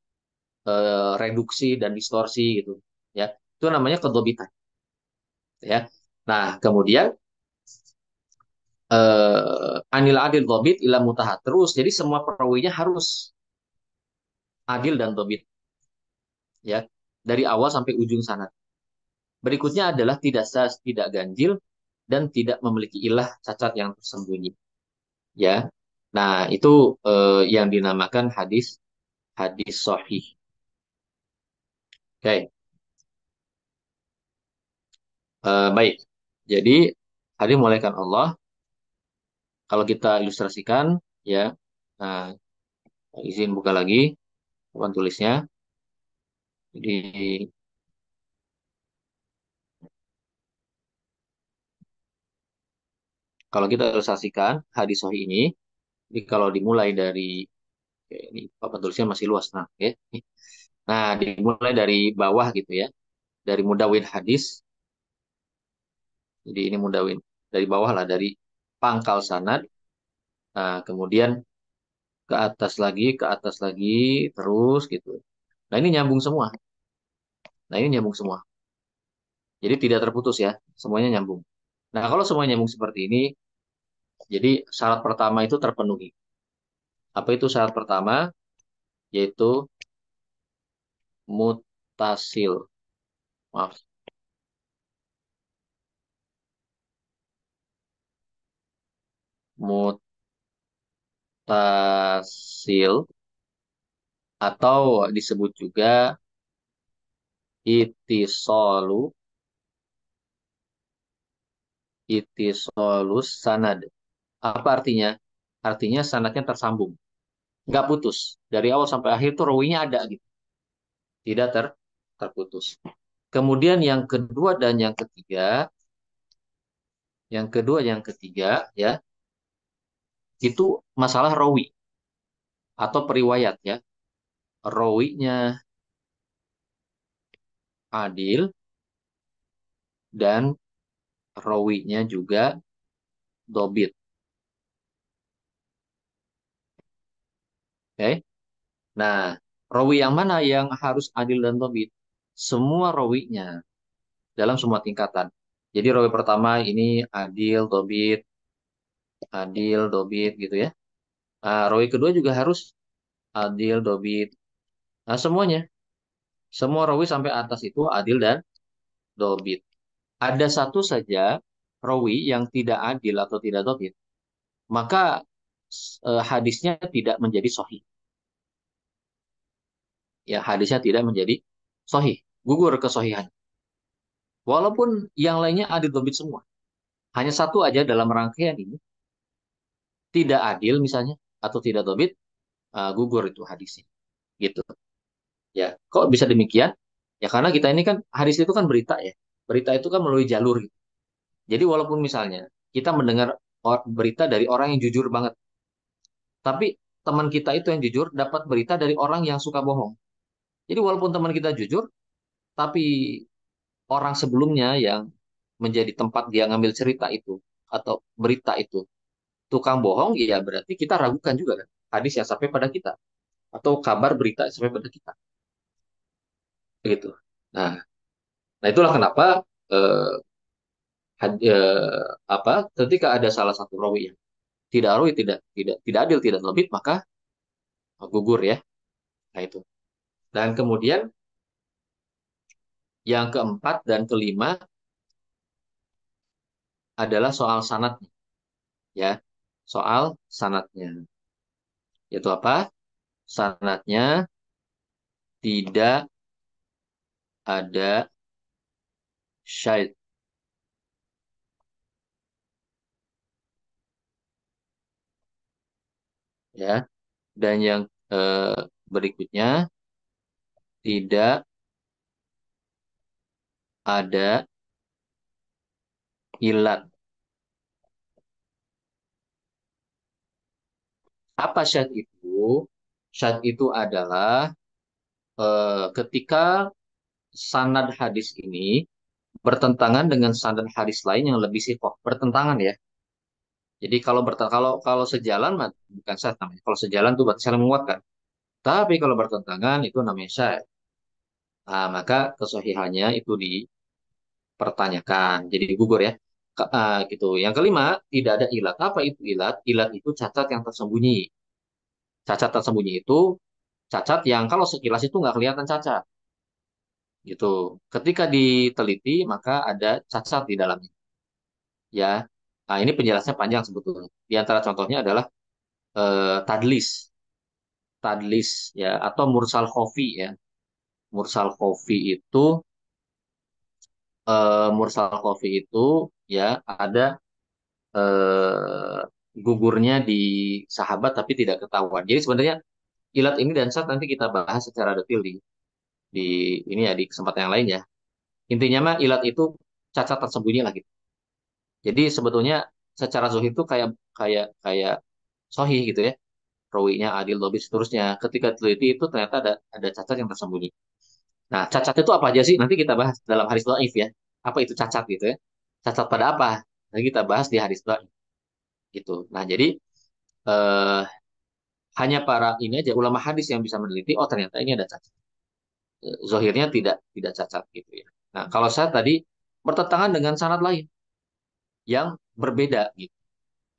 reduksi dan distorsi gitu ya. Itu namanya kedhabitan ya. Nah, kemudian anil adil dhabit ila mutahat terus. Jadi semua perawinya harus adil dan dhabit ya dari awal sampai ujung sanad. Berikutnya adalah tidak sas, tidak ganjil, dan tidak memiliki ilah cacat yang tersembunyi. Ya, nah itu yang dinamakan hadis hadis sahih. Oke, baik. Jadi hari mulaikan Allah. Kalau kita ilustrasikan, ya, nah, izin buka lagi papan tulisnya. Jadi kalau kita ilustrasikan hadis sahih ini, jadi kalau dimulai dari oke, ini papan tulisnya masih luas, nah, oke. Nah, dimulai dari bawah gitu ya, dari mudawin hadis. Jadi ini mudawin dari bawah lah, dari pangkal sanad. Nah, kemudian ke atas lagi, terus gitu. Nah, ini nyambung semua. Nah, ini nyambung semua. Jadi tidak terputus ya, semuanya nyambung. Nah, kalau semuanya nyambung seperti ini, jadi syarat pertama itu terpenuhi. Apa itu syarat pertama? Yaitu mutasil. Maaf, mutasil atau disebut juga itisolu, itisolus sanad. Apa artinya? Artinya sanadnya tersambung, nggak putus. Dari awal sampai akhir tuh rawinya ada gitu, tidak terputus. Kemudian yang kedua dan yang ketiga ya, itu masalah rawi atau periwayat ya. Rawinya adil dan rawinya juga dobit. Oke. Nah, rawi yang mana yang harus adil dan dobit? Semua rawinya dalam semua tingkatan. Jadi rawi pertama ini adil, dobit gitu ya. Rawi kedua juga harus adil, dobit. Nah, semuanya, semua rawi sampai atas itu adil dan dobit. Ada satu saja rawi yang tidak adil atau tidak dobit, maka hadisnya tidak menjadi sahih. Ya, hadisnya tidak menjadi sahih, gugur kesahihan. Walaupun yang lainnya adil dobit semua. Hanya satu aja dalam rangkaian ini tidak adil misalnya atau tidak dobit, gugur itu hadisnya. Gitu. Ya, kok bisa demikian? Ya karena kita ini kan hadis itu kan berita ya. Berita itu kan melalui jalur gitu. Jadi walaupun misalnya kita mendengar berita dari orang yang jujur banget, tapi teman kita itu yang jujur dapat berita dari orang yang suka bohong. Jadi walaupun teman kita jujur, tapi orang sebelumnya yang menjadi tempat dia ngambil cerita itu atau berita itu tukang bohong, ya berarti kita ragukan juga kan hadis yang sampai pada kita atau kabar berita yang sampai pada kita. Begitu. Nah, nah itulah kenapa eh, apa ketika ada salah satu rawi yang tidak rawi, tidak adil, tidak lebih, maka gugur ya. Nah itu. Dan kemudian yang keempat dan kelima adalah soal sanadnya, ya. Soal sanadnya. Yaitu apa? Sanadnya tidak ada syait, ya. Dan yang berikutnya tidak ada ilat. Apa syait itu? Syait itu adalah ketika sanad hadis ini bertentangan dengan sanad hadis lain yang lebih sikoh. Bertentangan ya. Jadi kalau sejalan mah bukan syad namanya. Kalau sejalan tuh berarti saling menguatkan. Tapi kalau bertentangan itu namanya syad. Nah, maka kesohihannya itu dipertanyakan. Jadi gugur ya. Gitu. Yang kelima, tidak ada ilat. Apa itu ilat? Ilat itu cacat yang tersembunyi. Cacat tersembunyi itu cacat yang kalau sekilas itu nggak kelihatan cacat. Gitu. Ketika diteliti, maka ada cacat di dalamnya. Ya. Nah, ini penjelasannya panjang sebetulnya. Di antara contohnya adalah tadlis. Tadlis ya atau mursal khofi ya. Mursal khofi itu ya ada eh, gugurnya di sahabat tapi tidak ketahuan. Jadi sebenarnya ilat ini dan syad nanti kita bahas secara detail di ini ya di kesempatan yang lain ya. Intinya mah ilat itu cacat tersembunyi lah gitu. Jadi sebetulnya secara zahir itu kayak kayak kayak sohih gitu ya. Rawinya adil, dobit seterusnya. Ketika teliti itu ternyata ada cacat yang tersembunyi. Nah, cacat itu apa aja sih? Nanti kita bahas dalam hadis dhaif ya. Apa itu cacat gitu ya? Cacat pada apa? Nanti kita bahas di hadis dhaif gitu. Nah, jadi eh, hanya para ini aja ulama hadis yang bisa meneliti. Oh, ternyata ini ada cacat. Zohirnya tidak cacat gitu ya. Nah, kalau saya tadi bertentangan dengan sanad lain yang berbeda gitu.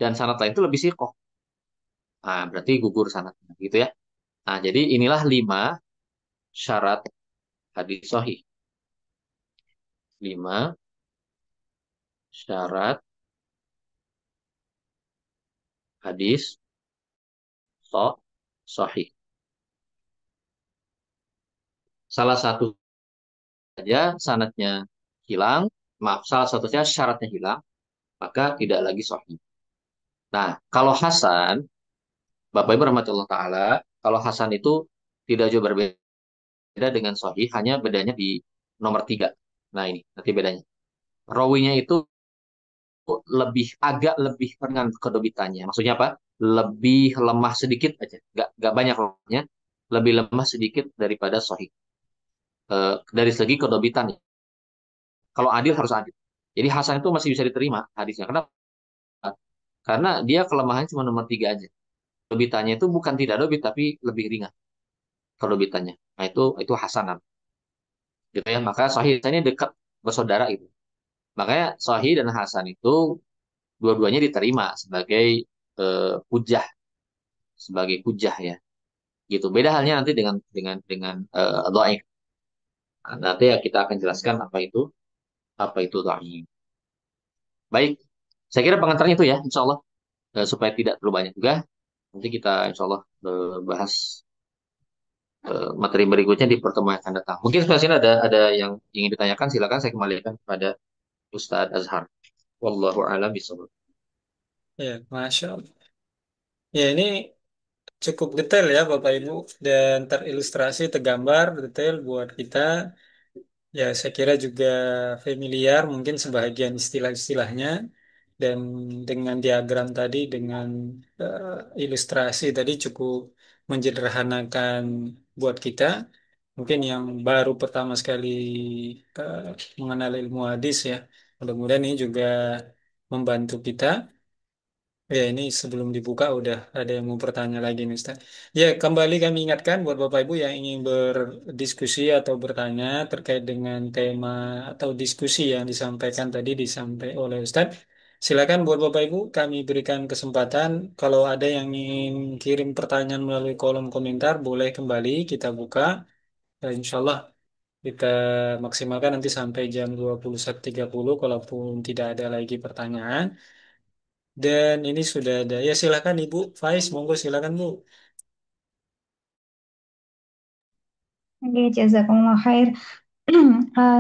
Dan sanad lain itu lebih sirkoh. Nah, berarti gugur sanadnya gitu ya. Nah, jadi inilah 5 syarat hadis sahih. 5 syarat hadis sahih. Salah satu saja sanatnya hilang, maaf, salah satunya syaratnya hilang, maka tidak lagi sahih. Nah, kalau Hasan, Bapak Ibu rahmatullah taala, kalau Hasan itu tidak jauh berbeda dengan sahih, hanya bedanya di nomor 3. Nah, ini nanti bedanya. Rawinya itu agak lebih ringan kedobitannya. Maksudnya apa? Lebih lemah sedikit aja, nggak banyak lemahnya, lebih lemah sedikit daripada sahih. Dari segi kedobitan. Kalau adil harus adil. Jadi hasan itu masih bisa diterima hadisnya. Kenapa? Karena dia kelemahannya cuma nomor tiga aja. Dobitannya itu bukan tidak dobit tapi lebih ringan kalau dobitannya. Nah itu hasanan. Gitu ya. Maka sahih ini dekat bersaudara itu. Makanya sahih dan hasan itu dua-duanya diterima sebagai hujah, sebagai hujah ya. Gitu. Beda halnya nanti dengan dhaif. Nah, nanti ya kita akan jelaskan apa itu dhaif. Baik, saya kira pengantarnya itu ya, insya Allah. Supaya tidak terlalu banyak juga. Nanti kita insya Allah bahas materi berikutnya di pertemuan yang akan datang. Mungkin sebelah sini ada yang ingin ditanyakan, silakan saya kembalikan kepada Ustadz Azhar. Wallahu a'lam bishawab. Ya, Masya Allah. Ya, ini cukup detail ya Bapak Ibu dan terilustrasi, tergambar detail buat kita. Ya, saya kira juga familiar mungkin sebahagian istilah-istilahnya dan dengan diagram tadi, dengan ilustrasi tadi cukup menjederhanakan buat kita. Mungkin yang baru pertama sekali eh, mengenal ilmu hadis ya. Mudah-mudahan ini juga membantu kita. Ya, ini sebelum dibuka udah ada yang mau bertanya lagi nih Ustaz. Ya, kembali kami ingatkan buat Bapak Ibu yang ingin berdiskusi atau bertanya terkait dengan tema atau diskusi yang disampaikan tadi disampaikan oleh Ustaz. Silakan buat Bapak Ibu kami berikan kesempatan kalau ada yang ingin kirim pertanyaan melalui kolom komentar boleh kembali kita buka. Dan insya Allah kita maksimalkan nanti sampai jam 21.30 kalaupun tidak ada lagi pertanyaan. Dan ini sudah ada. Ya silakan Ibu Faiz, monggo silakan Bu. Oke, jazakumullah khair.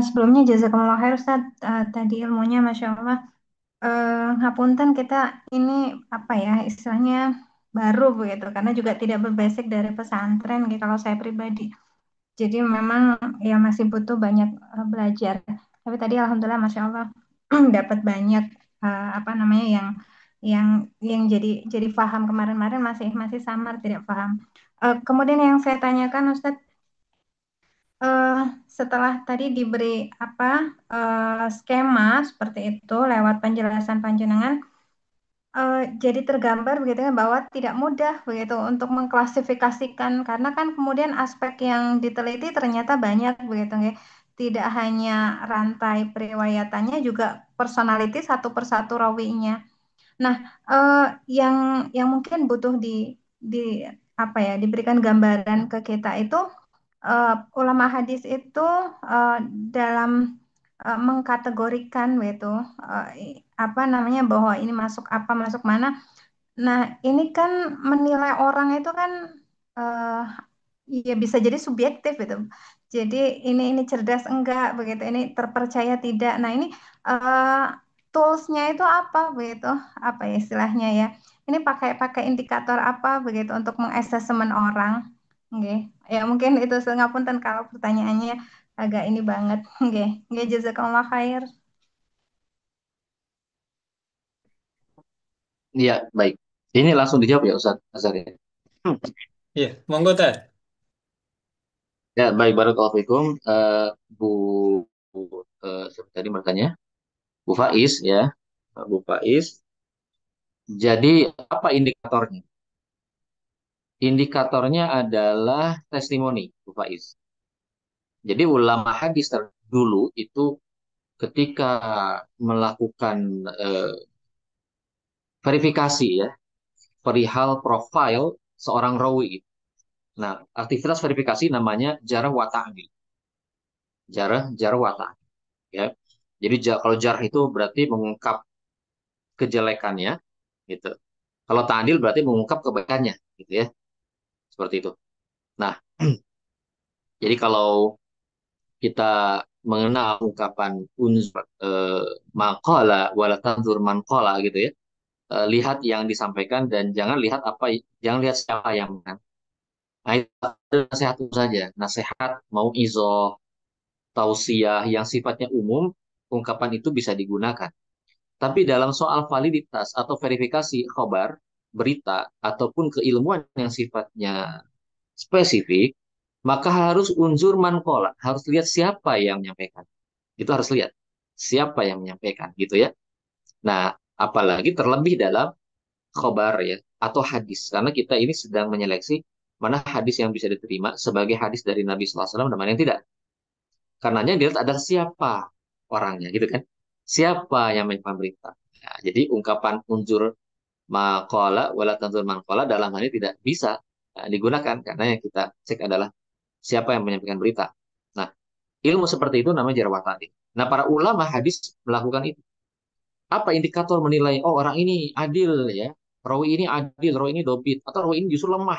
Sebelumnya jazakumullah khair Ustaz. Tadi ilmunya Masya Allah. Ngapunten kita ini apa ya istilahnya baru begitu karena juga tidak berbasic dari pesantren gitu kalau saya pribadi. Jadi memang ya masih butuh banyak belajar. Tapi tadi alhamdulillah Masya Allah dapat banyak apa namanya yang yang jadi paham kemarin-kemarin masih masih samar tidak paham. Kemudian yang saya tanyakan Ustadz eh, setelah tadi diberi apa skema seperti itu lewat penjelasan panjenengan jadi tergambar begitu ya bahwa tidak mudah begitu untuk mengklasifikasikan karena kan kemudian aspek yang diteliti ternyata banyak begitu ya. Tidak hanya rantai periwayatannya juga personality satu persatu rawinya. Nah, yang mungkin butuh di apa ya diberikan gambaran ke kita itu ulama hadis itu eh, dalam mengkategorikan gitu apa namanya bahwa ini masuk apa masuk mana. Nah, ini kan menilai orang itu kan eh, ya bisa jadi subjektif gitu. Jadi ini cerdas enggak begitu, ini terpercaya tidak. Nah, ini eh, toolsnya itu apa begitu? Apa ya istilahnya ya? Ini pakai pakai indikator apa begitu untuk mengassessment orang? Oke. Ya mungkin itu sengapunten kalau pertanyaannya agak ini banget. Oke. Oke, jazakallah khair. Iya, baik. Ini langsung dijawab ya Ustadz Azhar ya. Hmm. Iya, monggo Tad. Ya, baik. Barakallahu fikum. Bu, Bu siapa tadi bertanya? Bu Faiz ya. Bu Faiz. Jadi apa indikatornya? Indikatornya adalah testimoni, Bu Faiz. Jadi ulama hadis dulu itu ketika melakukan verifikasi ya, perihal profil seorang rawi. Nah, aktivitas verifikasi namanya jarah wa ta'dil. Jarah wa ta'dil ya. Jadi kalau jarah itu berarti mengungkap kejelekannya gitu. Kalau ta'dil berarti mengungkap kebaikannya gitu ya. Seperti itu. Nah, jadi kalau kita mengenal ungkapan unzur maqala wala tanzur man qala gitu ya. Lihat yang disampaikan dan jangan lihat siapa yang kan. Nah, itu nasihat itu saja. Nasihat mau izoh, tausiah yang sifatnya umum, ungkapan itu bisa digunakan. Tapi dalam soal validitas atau verifikasi khobar, berita, ataupun keilmuan yang sifatnya spesifik, maka harus unsur mankola, harus lihat siapa yang menyampaikan. Itu harus lihat. siapa yang menyampaikan gitu ya. Nah, apalagi terlebih dalam khobar ya atau hadis karena kita ini sedang menyeleksi mana hadis yang bisa diterima sebagai hadis dari Nabi SAW dan mana yang tidak. Karenanya dilihat adalah siapa orangnya gitu kan. Siapa yang menyampaikan berita. Nah, jadi ungkapan unjur maqala wala tanzur man dalam hal ini tidak bisa digunakan karena yang kita cek adalah siapa yang menyampaikan berita. Nah, ilmu seperti itu namanya jarh wa ta'dil. Nah, para ulama hadis melakukan itu. Apa indikator menilai oh orang ini adil ya, rawi ini adil, rawi ini dobit, atau rawi ini justru lemah,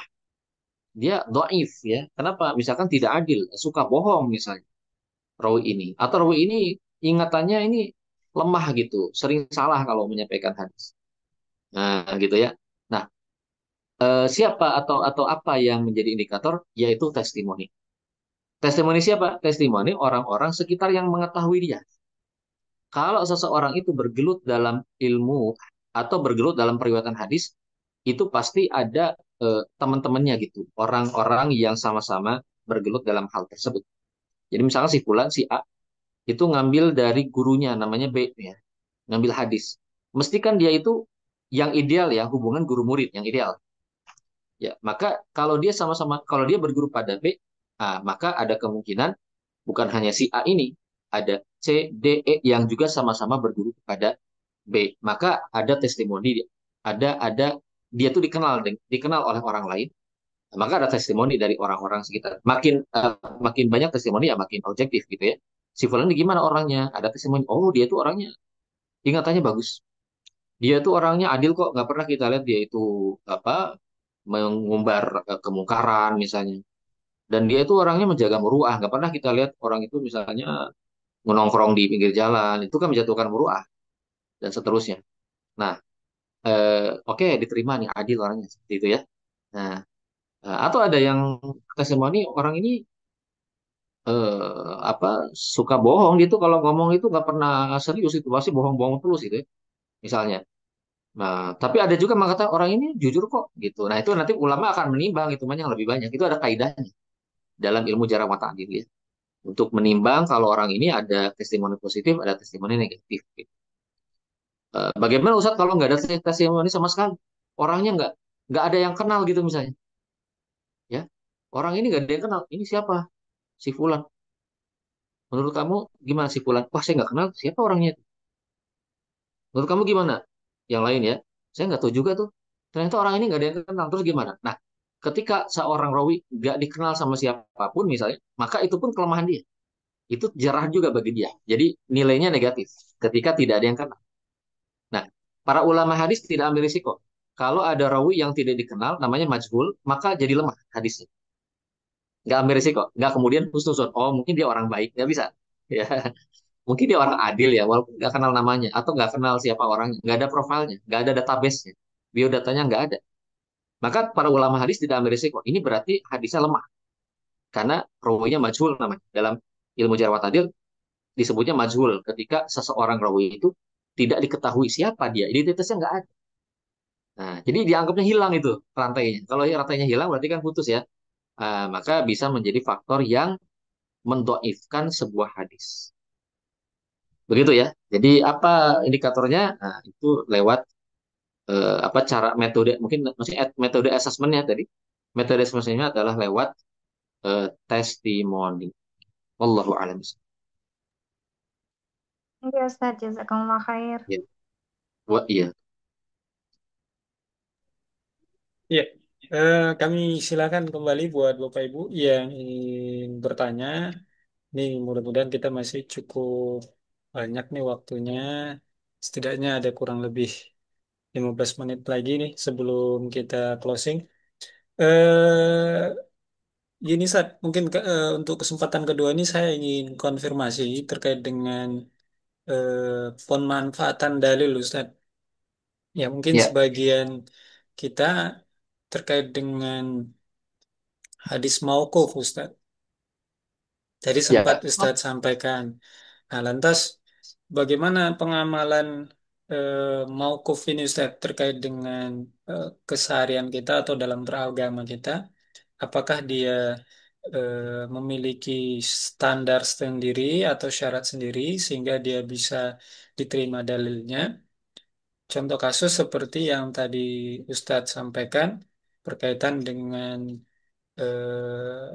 dia doif ya. Kenapa? Misalkan tidak adil, suka bohong misalnya rawi ini, atau rawi ini ingatannya ini lemah gitu, sering salah kalau menyampaikan hadis. Nah, gitu ya. Nah, siapa atau apa yang menjadi indikator? Yaitu testimoni. Testimoni siapa? Testimoni orang-orang sekitar yang mengetahui dia. Kalau seseorang itu bergelut dalam ilmu atau bergelut dalam periwayatan hadis, itu pasti ada teman-temannya gitu, orang-orang yang sama-sama bergelut dalam hal tersebut. Jadi misalnya si Fulan, si A, itu ngambil dari gurunya namanya B ya, ngambil hadis. Mesti kan dia itu yang ideal ya, hubungan guru murid yang ideal. Ya, maka kalau dia berguru pada B, maka ada kemungkinan bukan hanya si A ini, ada C, D, E yang juga sama-sama berguru kepada B. Maka ada testimoni, ada dia tuh dikenal oleh orang lain. Maka ada testimoni dari orang-orang sekitar. Makin banyak testimoni ya makin objektif gitu ya. Si Fulan ini gimana orangnya? Ada testimoni. Oh dia tuh orangnya ingatannya bagus. Dia tuh orangnya adil kok. Nggak pernah kita lihat dia itu apa mengumbar kemungkaran misalnya. Dan dia itu orangnya menjaga muruah. Nggak pernah kita lihat orang itu misalnya menongkrong di pinggir jalan. Itu kan menjatuhkan muruah dan seterusnya. Nah, oke diterima nih adil orangnya seperti itu ya. Nah, atau ada yang testimoni orang ini apa suka bohong gitu kalau ngomong itu nggak pernah serius itu pasti bohong-bohong terus gitu ya, misalnya. Nah, tapi ada juga mengatakan orang ini jujur kok gitu. Nah, itu nanti ulama akan menimbang itu yang lebih banyak. Itu ada kaidahnya dalam ilmu jarh wa ta'dil ya. Untuk menimbang kalau orang ini ada testimoni positif, ada testimoni negatif. Gitu. Bagaimana Ustadz kalau nggak ada testimoni sama sekali? Orangnya nggak ada yang kenal gitu misalnya, ya. Orang ini nggak ada yang kenal. Ini siapa? Si Fulan. Menurut kamu gimana si Fulan? Wah, saya nggak kenal siapa orangnya. Menurut kamu gimana? Yang lain ya. Saya nggak tahu juga tuh. Ternyata orang ini nggak ada yang kenal. Terus gimana? Nah, ketika seorang rawi nggak dikenal sama siapapun misalnya, maka itu pun kelemahan dia. Itu jarah juga bagi dia. Jadi nilainya negatif ketika tidak ada yang kenal. Nah, para ulama hadis tidak ambil risiko. Kalau ada rawi yang tidak dikenal, namanya majhul, maka jadi lemah hadisnya. Nggak ambil risiko. Nggak kemudian husnuzon. Oh, mungkin dia orang baik. Nggak bisa. Ya. Mungkin dia orang adil ya, walaupun nggak kenal namanya atau nggak kenal siapa orangnya, nggak ada profilnya, nggak ada database-nya, biodatanya nggak ada. Maka para ulama hadis tidak ambil risiko. Ini berarti hadisnya lemah karena rawinya majhul namanya. Dalam ilmu jarh wa ta'dil disebutnya majhul ketika seseorang rawi itu tidak diketahui siapa dia, identitasnya nggak ada. Nah, jadi dianggapnya hilang itu rantainya. Kalau rantainya hilang berarti kan putus ya. Maka bisa menjadi faktor yang mendoifkan sebuah hadis. Begitu ya. Jadi apa indikatornya? Nah, itu lewat apa cara metode mungkin maksudnya metode asesmennya tadi. Metode asesmennya adalah lewat testimoni. Wallahu a'lam. Iya Ustaz, jazakallah khair. Ya. Iya. Iya, kami silakan kembali buat Bapak Ibu yang ingin bertanya. Nih, mudah-mudahan kita masih cukup banyak nih waktunya. Setidaknya ada kurang lebih 15 menit lagi nih sebelum kita closing. Eh, Gini, Sat, mungkin untuk kesempatan kedua ini saya ingin konfirmasi terkait dengan pemanfaatan dalil, Ustaz. Ya, mungkin Ya. sebagian kita terkait dengan hadis mauquf, Ustaz. Jadi sempat Ya. Ustaz sampaikan. Nah, lantas bagaimana pengamalan mauquf ini, Ustaz, terkait dengan keseharian kita atau dalam beragama kita? Apakah dia memiliki standar sendiri atau syarat sendiri sehingga dia bisa diterima dalilnya. Contoh kasus seperti yang tadi Ustadz sampaikan berkaitan dengan eh,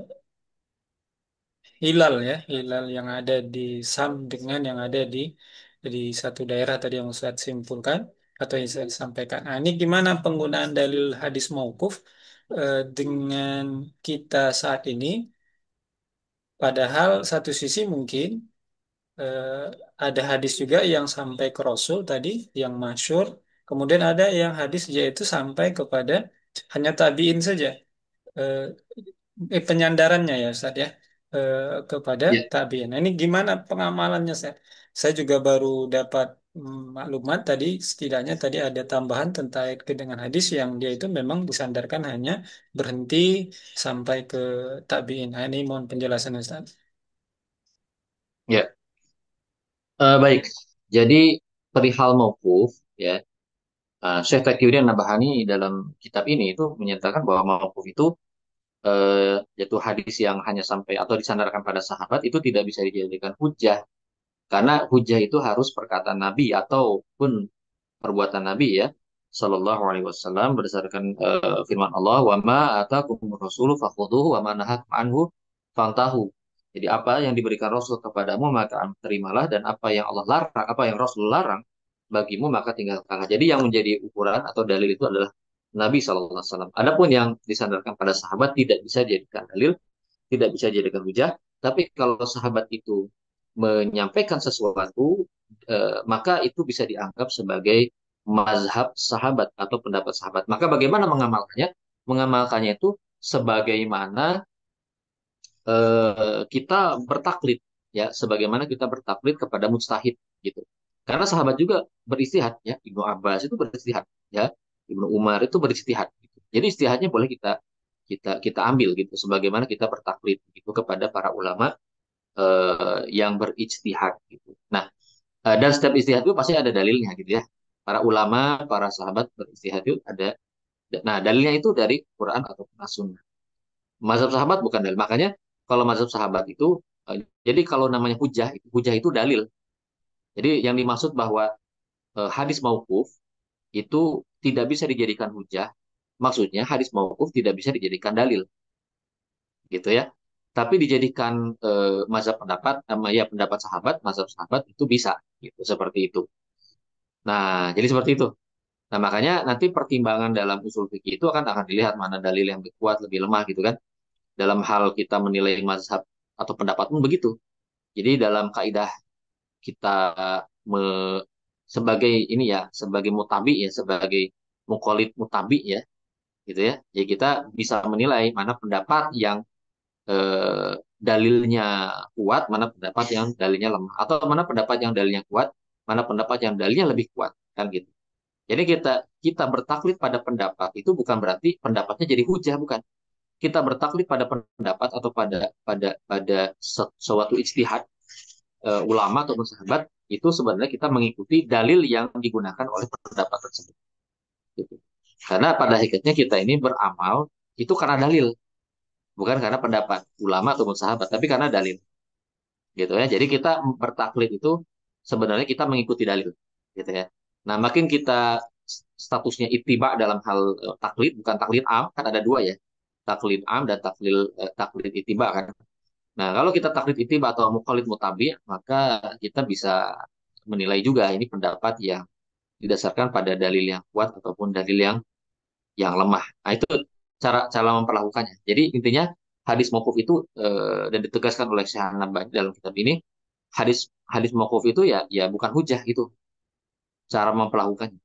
hilal ya, hilal yang ada di Sam dengan yang ada di satu daerah tadi yang Ustadz simpulkan atau yang saya sampaikan. Nah, ini gimana penggunaan dalil hadis mauquf dengan kita saat ini? Padahal satu sisi mungkin eh, ada hadis juga yang sampai ke Rasul tadi, yang masyhur. Kemudian ada yang hadis yaitu sampai kepada hanya tabiin saja. Eh, Penyandarannya ya Ustaz ya, kepada Ya, tabiin. Nah, ini gimana pengamalannya Ustaz? Saya juga baru dapat maklumat tadi, setidaknya tadi ada tambahan tentang dengan hadis yang dia itu memang disandarkan hanya berhenti sampai ke tabiin. Nah, ini mohon penjelasan Ustaz. ya. Baik. Jadi perihal mauquf ya, Syekh Taqiyuddin Nabhani dalam kitab ini itu menyatakan bahwa mauquf itu yaitu hadis yang hanya sampai atau disandarkan pada sahabat itu tidak bisa dijadikan hujah karena hujah itu harus perkataan Nabi ataupun perbuatan Nabi ya Shallallahu Alaihi Wasallam berdasarkan firman Allah wa ma atakumur rasulu fakhudhuhu wa ma nahakum anhu fantahu. Jadi apa yang diberikan Rasul kepadamu maka terimalah dan apa yang Allah larang, apa yang Rasul larang bagimu maka tinggalkanlah. Jadi yang menjadi ukuran atau dalil itu adalah Nabi Shallallahu Alaihi Wasallam. Adapun yang disandarkan pada sahabat tidak bisa dijadikan dalil, tidak bisa dijadikan hujah. Tapi kalau sahabat itu menyampaikan sesuatu, maka itu bisa dianggap sebagai mazhab sahabat atau pendapat sahabat. Maka bagaimana mengamalkannya? Mengamalkannya itu sebagaimana kita bertaklid, ya, sebagaimana kita bertaklid kepada mujtahid gitu. Karena sahabat juga beristihad, ya, Ibnu Abbas itu beristihad, ya, Ibnu Umar itu beristihad. Gitu. Jadi istihadnya boleh kita ambil gitu, sebagaimana kita bertaklid gitu kepada para ulama yang berijtihad gitu. Nah, dan setiap istihad itu pasti ada dalilnya gitu ya. Para ulama, para sahabat beristihad itu ada. Nah, dalilnya itu dari Quran atau Sunnah. Mazhab sahabat bukan dalil. Makanya kalau mazhab sahabat itu, jadi kalau namanya hujah itu dalil. Jadi yang dimaksud bahwa hadis mauquf itu tidak bisa dijadikan hujah. Maksudnya hadis mauquf tidak bisa dijadikan dalil, gitu ya. Tapi dijadikan mazhab pendapat, ya pendapat sahabat, mazhab sahabat itu bisa, gitu seperti itu. Nah, jadi seperti itu. Nah, makanya nanti pertimbangan dalam usul fikih itu akan dilihat mana dalil yang lebih kuat, lebih lemah gitu kan. Dalam hal kita menilai mazhab atau pendapat pun begitu. Jadi dalam kaidah kita me- sebagai ini ya, sebagai mutabi ya, sebagai mukolid mutabi ya, gitu ya. Jadi kita bisa menilai mana pendapat yang dalilnya kuat, mana pendapat yang dalilnya lemah, atau mana pendapat yang dalilnya kuat, mana pendapat yang dalilnya lebih kuat, kan gitu. Jadi kita kita bertaklid pada pendapat itu bukan berarti pendapatnya jadi hujah, bukan. Kita bertaklid pada pendapat atau pada suatu ijtihad ulama atau sahabat itu sebenarnya kita mengikuti dalil yang digunakan oleh pendapat tersebut. Gitu. Karena pada hakikatnya kita ini beramal itu karena dalil, bukan karena pendapat ulama atau sahabat, tapi karena dalil. Gitu ya. Jadi kita bertaklid itu sebenarnya kita mengikuti dalil, gitu ya. Nah, makin kita statusnya ittiba dalam hal taklid, bukan taklid am, kan ada dua ya. Taklid am dan taklid ittiba kan. Nah, kalau kita taklid ittiba atau muqallid mutabi, maka kita bisa menilai juga ini pendapat yang didasarkan pada dalil yang kuat ataupun dalil yang lemah. Nah, itu cara cara memperlakukannya. Jadi intinya hadis mauquf itu dan ditegaskan oleh Syekh An-Nabhani dalam kitab ini, hadis hadis mauquf itu ya bukan hujah itu cara memperlakukannya.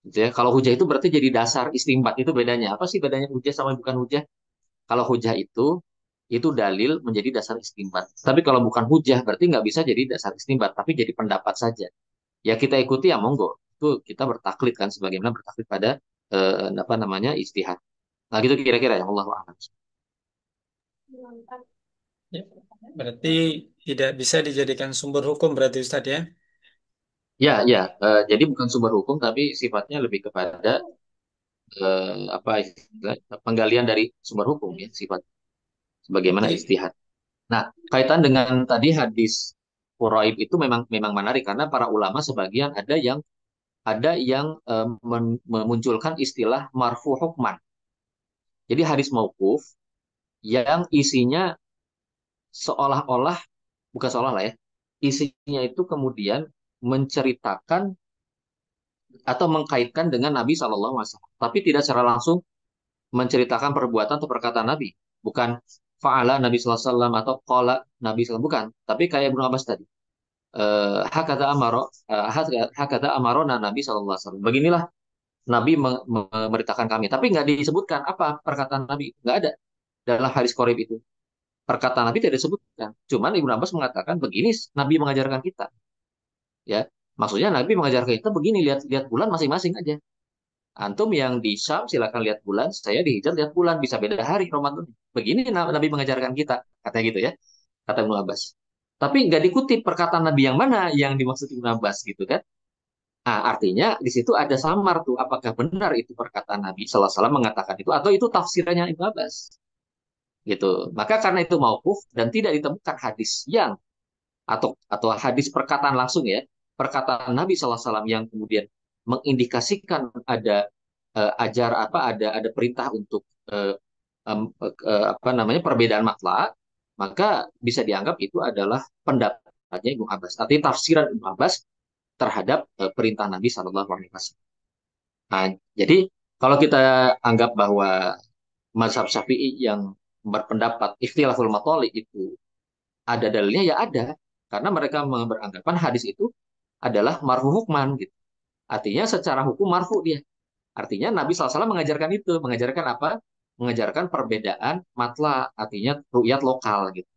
Gitu ya. Kalau hujah itu berarti jadi dasar istimbat, itu bedanya. Apa sih bedanya hujah sama bukan hujah? Kalau hujah itu dalil menjadi dasar istimbat. Tapi kalau bukan hujah berarti nggak bisa jadi dasar istimbat, tapi jadi pendapat saja. Ya kita ikuti ya monggo. Itu kita bertaklid kan sebagaimana bertaklid pada apa namanya istihad. Nah gitu kira-kira ya Allah a'lam. Ya, berarti tidak bisa dijadikan sumber hukum berarti Ustadz ya. Ya, ya. Jadi bukan sumber hukum tapi sifatnya lebih kepada apa penggalian dari sumber hukum ya sifat. sebagaimana Jadi, ijtihad. Nah, kaitan dengan tadi hadis Quraib itu memang memang menarik karena para ulama sebagian ada yang memunculkan istilah marfu hukman. Jadi hadis mauquf yang isinya seolah-olah, bukan seolah-olah ya, isinya itu kemudian menceritakan atau mengkaitkan dengan Nabi Shallallahu Alaihi Wasallam, tapi tidak secara langsung menceritakan perbuatan atau perkataan Nabi, bukan faala Nabi Sallallahu Alaihi Wasallam atau qala Nabi Sallallahu bukan, tapi kayak Ibnu Abbas tadi, hakata amarona Nabi Sallallahu Alaihi Wasallam. Beginilah Nabi memerintahkan kami, tapi nggak disebutkan apa perkataan Nabi, nggak ada dalam hadis Qorib itu. Perkataan Nabi tidak disebutkan. Cuman Ibnu Abbas mengatakan begini Nabi mengajarkan kita, ya. Maksudnya Nabi mengajarkan kita begini, lihat lihat bulan masing-masing aja. Antum yang di Syam silakan lihat bulan, saya di Hijaz lihat bulan, bisa beda hari Ramadan. Begini Nabi mengajarkan kita, katanya gitu ya, kata Ibnu Abbas. Tapi nggak dikutip perkataan Nabi yang mana yang dimaksud Ibnu Abbas gitu kan. Nah, artinya di situ ada samar tuh, apakah benar itu perkataan Nabi Sallallahu Alaihi Wasallam mengatakan itu atau itu tafsirannya Ibnu Abbas gitu. Maka karena itu mauquf dan tidak ditemukan hadis yang atau hadis perkataan langsung ya, perkataan Nabi Sallallahu Alaihi Wasallam yang kemudian mengindikasikan ada ajar apa ada perintah untuk apa namanya perbedaan makna, maka bisa dianggap itu adalah pendapatnya Ibnu Abbas artinya tafsiran Ibnu Abbas terhadap perintah Nabi Shallallahu Alaihi Wasallam. Nah, jadi kalau kita anggap bahwa mazhab Syafi'i yang berpendapat ikhtilaful matoli itu ada dalilnya, ya ada, karena mereka beranggapan hadis itu adalah marfu hukman gitu. Artinya secara hukum marfu dia. Artinya Nabi SAW mengajarkan itu, mengajarkan apa? Mengajarkan perbedaan matla, artinya ru'yat lokal gitu,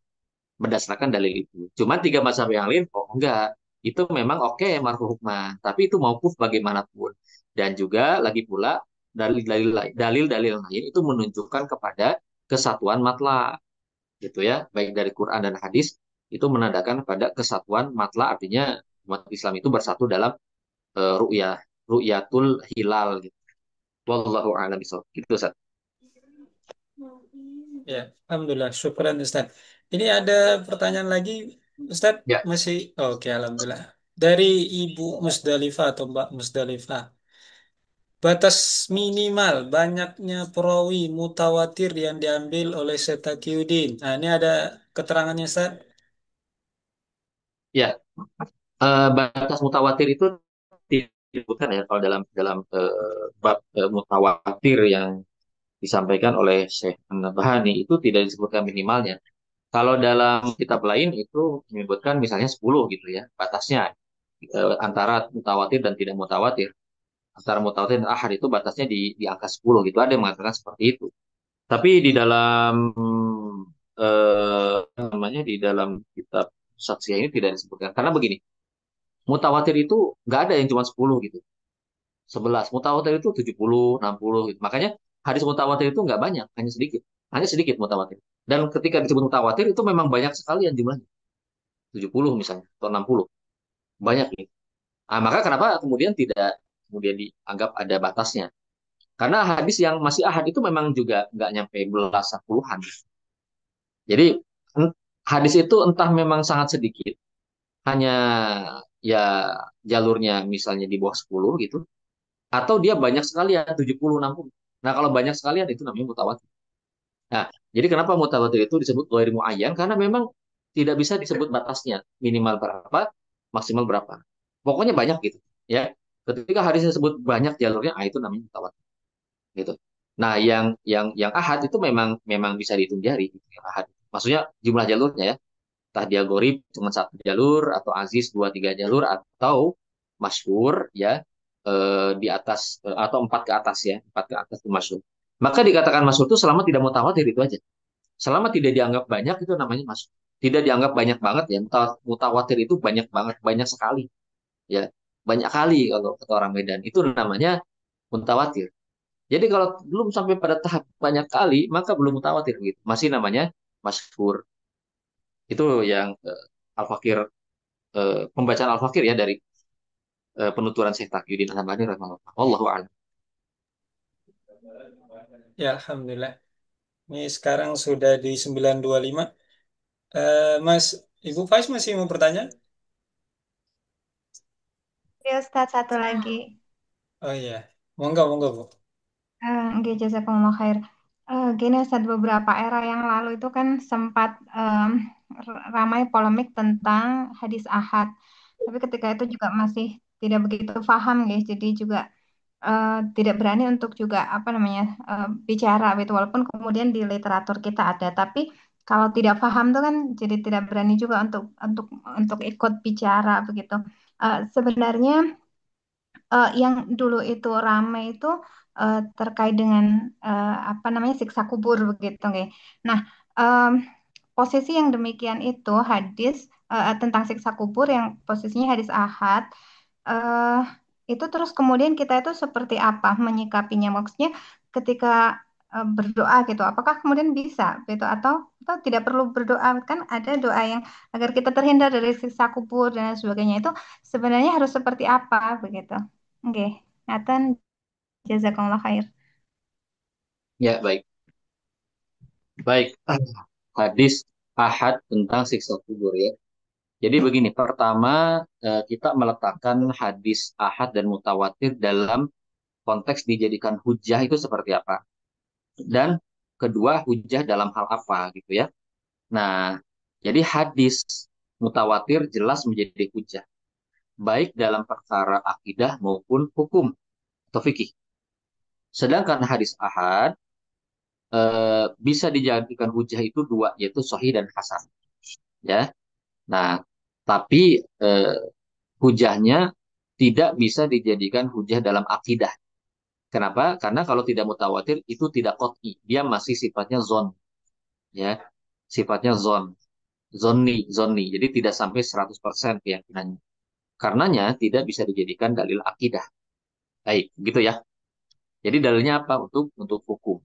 berdasarkan dalil itu. Cuma tiga mazhab yang lain, oh enggak, itu memang oke marfu hukman, tapi itu mauquf bagaimanapun. Dan juga lagi pula dalil-dalil lain itu menunjukkan kepada kesatuan matla, gitu ya, baik dari Quran dan hadis itu menandakan pada kesatuan matla, artinya umat Islam itu bersatu dalam ru'yah, ru'yatul hilal gitu. Wallahu a'lam bishawab. Gitu, Ustaz. ya, Alhamdulillah, syukran Ustaz. Ini ada pertanyaan lagi, Ustaz? Ya, Masih? Oke, Alhamdulillah. Dari Ibu Musdalifah atau Mbak Musdalifah. Batas minimal banyaknya perawi mutawatir yang diambil oleh Syekh Taqiyuddin. Nah, ini ada keterangannya, Ustaz? ya. Batas mutawatir itu disebutkan ya kalau dalam dalam bab mutawatir yang disampaikan oleh Syekh An-Nabhani itu tidak disebutkan minimalnya. Kalau dalam kitab lain itu menyebutkan misalnya 10 gitu ya, batasnya antara mutawatir dan tidak mutawatir. Antara mutawatir dan ahad itu batasnya di angka 10 gitu. Ada yang mengatakan seperti itu. Tapi di dalam namanya di dalam kitab Saksiyah ini tidak disebutkan. Karena begini, mutawatir itu nggak ada yang cuma 10 gitu. 11. Mutawatir itu 70, 60 gitu. Makanya hadis mutawatir itu nggak banyak, hanya sedikit. Hanya sedikit mutawatir. Dan ketika disebut mutawatir itu memang banyak sekali yang jumlahnya. 70 misalnya, atau 60. Banyak nih. Nah, maka kenapa kemudian tidak kemudian dianggap ada batasnya? Karena hadis yang masih ahad itu memang juga nggak nyampe belasan puluhan. Jadi hadis itu entah memang sangat sedikit, hanya ya jalurnya misalnya di bawah 10 gitu, atau dia banyak sekali ya 70 60. Nah, kalau banyak sekalian itu namanya mutawatir. Nah, jadi kenapa mutawatir itu disebut ghair muayyan? Karena memang tidak bisa disebut batasnya, minimal berapa, maksimal berapa. Pokoknya banyak gitu, ya. Ketika hadis disebut banyak jalurnya, itu namanya mutawatir gitu. Nah, yang ahad itu memang memang bisa dihitung jari gitu, yang ahad. Maksudnya jumlah jalurnya ya. Entah dia gharib cuma satu jalur atau aziz dua tiga jalur atau masyhur ya di atas atau empat ke atas ya, empat ke atas itu masyhur. Maka dikatakan masyhur itu selama tidak mutawatir itu aja. Selama tidak dianggap banyak itu namanya masyhur. Tidak dianggap banyak banget ya. Mutawatir itu banyak banget, banyak sekali ya. Banyak kali kalau kata orang Medan itu namanya mutawatir. Jadi kalau belum sampai pada tahap banyak kali maka belum mutawatir gitu. Masih namanya masyhur. Itu yang Al-Fakir pembacaan Al-Fakir ya dari penuturan Syekh Taqiyuddin Al-Albani rahimahullah. Wallahu a'lam. Ya, Alhamdulillah. Ini sekarang sudah di 9.25. Mas, Ibu Faiz masih mau bertanya? Ya Ustadz, satu lagi. Oh iya, monggo, monggo, Bu. Nggih, jazakumullah khair. Gini Ustadz, beberapa era yang lalu itu kan sempat ramai polemik tentang hadis ahad. Tapi ketika itu juga masih tidak begitu paham, guys. Jadi juga tidak berani untuk juga apa namanya bicara gitu. Walaupun kemudian di literatur kita ada, tapi kalau tidak paham tuh kan jadi tidak berani juga untuk ikut bicara begitu. Sebenarnya yang dulu itu ramai itu terkait dengan apa namanya siksa kubur begitu, nggih. Nah, em, posisi yang demikian itu hadis tentang siksa kubur yang posisinya hadis ahad eh itu terus kemudian kita itu seperti apa menyikapinya? Maksudnya ketika berdoa gitu, apakah kemudian bisa gitu atau tidak perlu berdoa kan ada doa yang agar kita terhindar dari siksa kubur dan sebagainya itu sebenarnya harus seperti apa begitu? Oke, Nathan, jazakallah khair. Ya, baik. Baik. Hadis ahad tentang siksa kubur ya. Jadi begini, pertama kita meletakkan hadis ahad dan mutawatir dalam konteks dijadikan hujah itu seperti apa. Dan kedua, hujah dalam hal apa gitu ya. Nah, jadi hadis mutawatir jelas menjadi hujah. Baik dalam perkara akidah maupun hukum atau fikih. Sedangkan hadis ahad bisa dijadikan hujah itu dua, yaitu sahih dan hasan. Ya, nah tapi hujahnya tidak bisa dijadikan hujah dalam akidah. Kenapa? Karena kalau tidak mutawatir itu tidak qot'i, dia masih sifatnya zon, ya, sifatnya zonni. Jadi tidak sampai 100% keyakinannya. Karenanya tidak bisa dijadikan dalil akidah. Baik, gitu ya. Jadi dalilnya apa untuk hukum?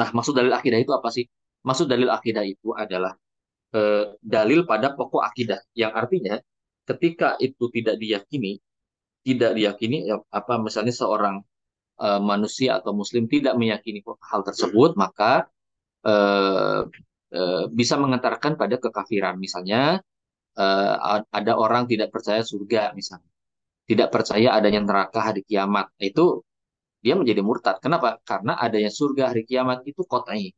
Nah, maksud dalil akidah itu apa sih? Maksud dalil akidah itu adalah dalil pada pokok akidah, yang artinya ketika itu tidak diyakini ya, apa misalnya seorang manusia atau muslim tidak meyakini hal tersebut, maka eh, bisa mengantarkan pada kekafiran. Misalnya ada orang tidak percaya surga, misalnya tidak percaya adanya neraka hari kiamat, itu dia menjadi murtad. Kenapa? Karena adanya surga hari kiamat itu qot'i,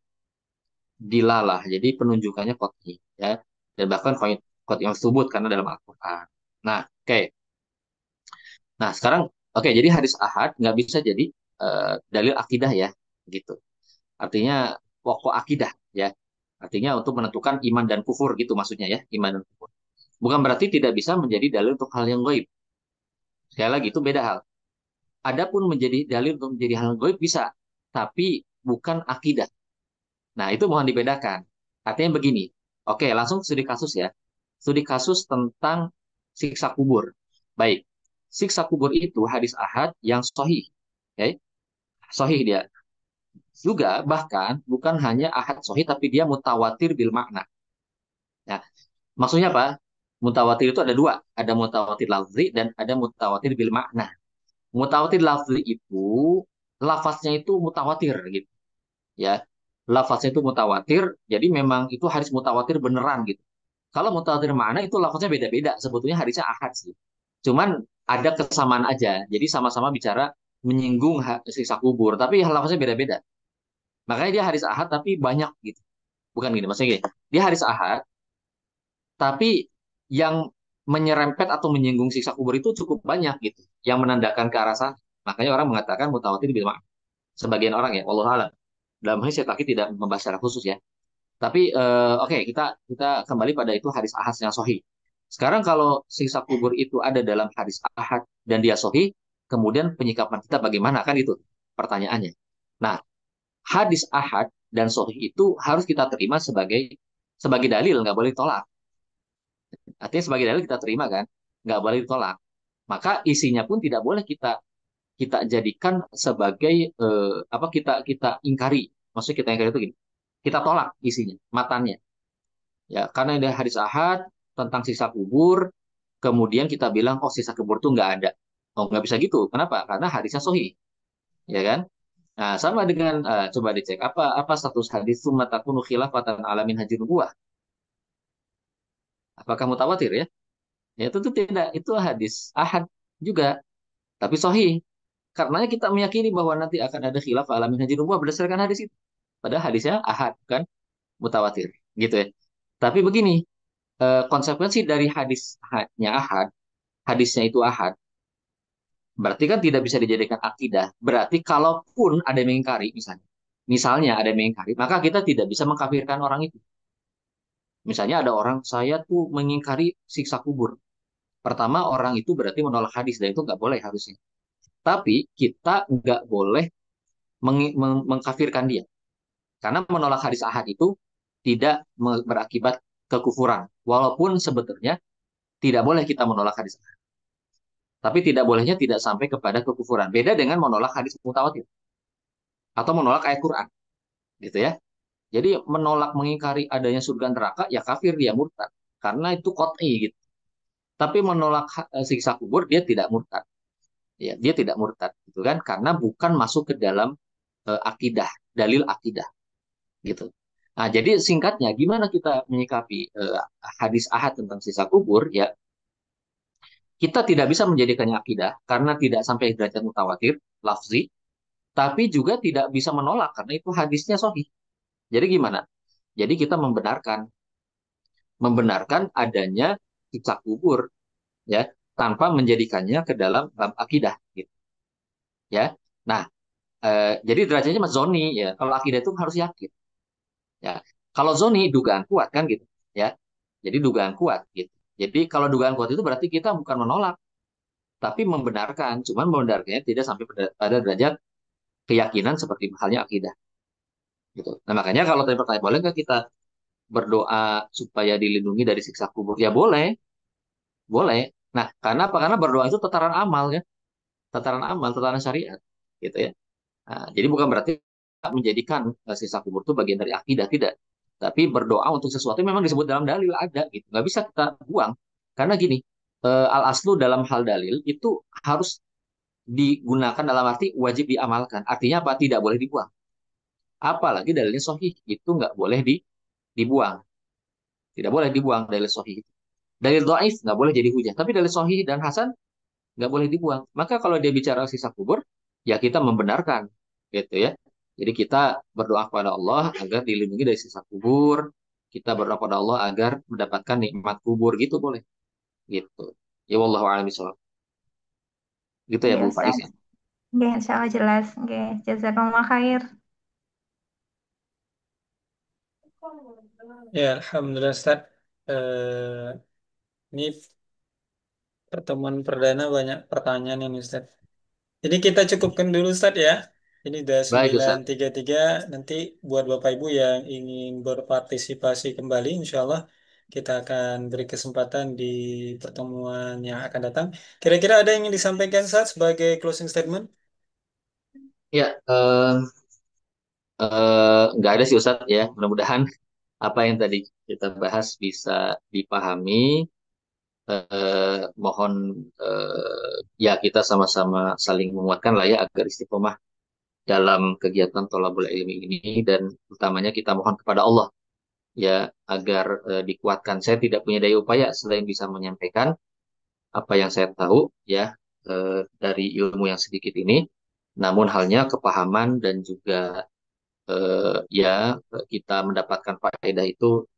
dilalah, jadi penunjukannya qot'i, ya, dan bahkan qot'i yang subut karena dalam Al-Quran. Nah, oke. Okay. Nah, sekarang oke, jadi hadis ahad nggak bisa jadi dalil akidah ya, gitu. Artinya pokok akidah ya. Artinya untuk menentukan iman dan kufur gitu maksudnya ya, iman dan kufur. Bukan berarti tidak bisa menjadi dalil untuk hal yang gaib. Sekali lagi itu beda hal. Adapun menjadi dalil untuk menjadi hal yang gaib bisa, tapi bukan akidah. Nah, itu mohon dibedakan. Artinya begini. Oke, langsung studi kasus ya. Studi kasus tentang siksa kubur. Baik. Siksa kubur itu hadis ahad yang sahih. Oke, sahih dia. Juga bahkan bukan hanya ahad sahih tapi dia mutawatir bil makna. Ya, maksudnya apa? Mutawatir itu ada dua, ada mutawatir lafzi dan ada mutawatir bil makna. Mutawatir lafzi itu lafaznya itu mutawatir gitu, ya. Lafaznya itu mutawatir, jadi memang itu hadis mutawatir beneran gitu. Kalau mutawatir makna itu lafaznya beda-beda, sebetulnya hadisnya ahad sih. Cuman ada kesamaan aja. Jadi sama-sama bicara menyinggung siksa kubur, tapi lafaznya beda-beda. Makanya dia hadis ahad tapi banyak gitu. Bukan gini, maksudnya gini. Dia hadis ahad tapi yang menyerempet atau menyinggung siksa kubur itu cukup banyak gitu. Yang menandakan ke arah sana. Makanya orang mengatakan mutawatir bil ma'na. Sebagian orang ya, wallahu a'lam. Dalam hal ini saya lagi tidak membahas secara khusus ya. Tapi oke, kita kita kembali pada itu hadis ahad yang sahih. Sekarang kalau siksa kubur itu ada dalam hadis ahad dan dia sahih, kemudian penyikapan kita bagaimana kan itu pertanyaannya. Nah, hadis ahad dan sahih itu harus kita terima sebagai sebagai dalil, nggak boleh tolak. Artinya sebagai dalil kita terima kan, nggak boleh ditolak. Maka isinya pun tidak boleh kita kita jadikan sebagai apa kita kita ingkari. Maksudnya kita ingkari itu gini, kita tolak isinya, matanya. Ya, karena ada hadis ahad tentang siksa kubur, kemudian kita bilang oh siksa kubur itu nggak ada. Oh nggak bisa gitu. Kenapa? Karena hadisnya sahih, ya kan? Nah, sama dengan coba dicek apa status hadis summa takunu khilafatan ala minhajin nubuwah. Apakah mutawatir ya? Ya tentu tidak. Itu hadis ahad juga, tapi sahih. Karenanya kita meyakini bahwa nanti akan ada khilaf ala minhajin nubuwah berdasarkan hadis itu. Padahal hadisnya ahad, kan mutawatir, gitu ya. Tapi begini, konsekuensi dari hadisnya ahad, hadisnya itu ahad, berarti kan tidak bisa dijadikan akidah. Berarti kalaupun ada yang mengingkari, misalnya ada yang mengingkari, maka kita tidak bisa mengkafirkan orang itu. Misalnya ada orang, saya tuh mengingkari siksa kubur. Pertama, orang itu berarti menolak hadis, dan itu nggak boleh harusnya. Tapi kita nggak boleh mengkafirkan dia. Karena menolak hadis ahad itu tidak berakibat kekufuran. Walaupun sebetulnya tidak boleh kita menolak hadis ahad. Tapi tidak bolehnya tidak sampai kepada kekufuran. Beda dengan menolak hadis mutawatir atau menolak ayat Quran, gitu ya. Jadi menolak mengingkari adanya surga neraka ya kafir, dia murtad. Karena itu qot'i gitu. Tapi menolak siksa kubur dia tidak murtad. Ya, dia tidak murtad gitu kan karena bukan masuk ke dalam akidah, dalil akidah gitu. Nah, jadi singkatnya gimana kita menyikapi hadis ahad tentang siksa kubur ya, kita tidak bisa menjadikannya akidah karena tidak sampai derajat mutawatir lafzi, tapi juga tidak bisa menolak karena itu hadisnya sahih. Jadi gimana? Jadi kita membenarkan adanya siksa kubur ya tanpa menjadikannya ke dalam akidah gitu ya. Nah, jadi derajatnya mas zoni ya. Kalau akidah itu harus yakin ya. Kalau zoni dugaan kuat kan gitu ya. Jadi dugaan kuat gitu. Jadi kalau dugaan kuat itu berarti kita bukan menolak tapi membenarkan. Cuman membenarkannya tidak sampai pada derajat keyakinan seperti halnya akidah gitu. Nah, makanya kalau tadi pertanyaan boleh nggak kita berdoa supaya dilindungi dari siksa kubur? Ya boleh, boleh. Nah, karena apa? Karena berdoa itu tataran amal ya, tataran amal, tataran syariat, gitu ya. Nah, jadi bukan berarti menjadikan siksa kubur itu bagian dari akidah, tidak. Tapi berdoa untuk sesuatu yang memang disebut dalam dalil ada, gitu. Nggak bisa kita buang. Karena gini, al aslu dalam hal dalil itu harus digunakan dalam arti wajib diamalkan. Artinya apa? Tidak boleh dibuang. Apalagi dalilnya sahih, itu nggak boleh dibuang. Tidak boleh dibuang dalil sahih. Dalil doaif nggak boleh jadi hujah. Tapi dalil sahih dan hasan nggak boleh dibuang. Maka kalau dia bicara sisa kubur, ya kita membenarkan, gitu ya. Jadi kita berdoa kepada Allah agar dilindungi dari sisa kubur. Kita berdoa kepada Allah agar mendapatkan nikmat kubur, gitu boleh. Gitu. Ya wallahu a'lam bishawab. Gitu ya Iya, Bu Faiz Ustaz. ya. Oke, insya Allah jelas. Oke, jazakumullah khair. Ya, Alhamdulillah Ustaz. Ini pertemuan perdana banyak pertanyaan ini Ustaz. Jadi kita cukupkan dulu Ustaz ya. Ini udah Baik Ustaz. 9.33. Nanti buat Bapak Ibu yang ingin berpartisipasi kembali, insya Allah kita akan beri kesempatan di pertemuan yang akan datang. Kira-kira ada yang ingin disampaikan Ustaz sebagai closing statement? Ya, nggak ada sih Ustaz ya. Mudah-mudahan apa yang tadi kita bahas bisa dipahami. Mohon ya kita sama-sama saling menguatkan lah ya agar istiqomah dalam kegiatan thalabul ilmi ini, dan utamanya kita mohon kepada Allah ya agar dikuatkan. Saya tidak punya daya upaya selain bisa menyampaikan apa yang saya tahu ya dari ilmu yang sedikit ini. Namun halnya kepahaman dan juga ya kita mendapatkan faedah itu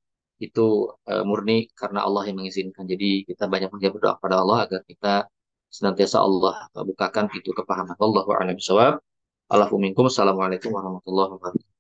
murni karena Allah yang mengizinkan. Jadi kita banyak berdoa kepada Allah agar kita senantiasa Allah bukakan pintu kepahaman. Allahu a'lam bishawab. Assalamualaikum warahmatullahi wabarakatuh.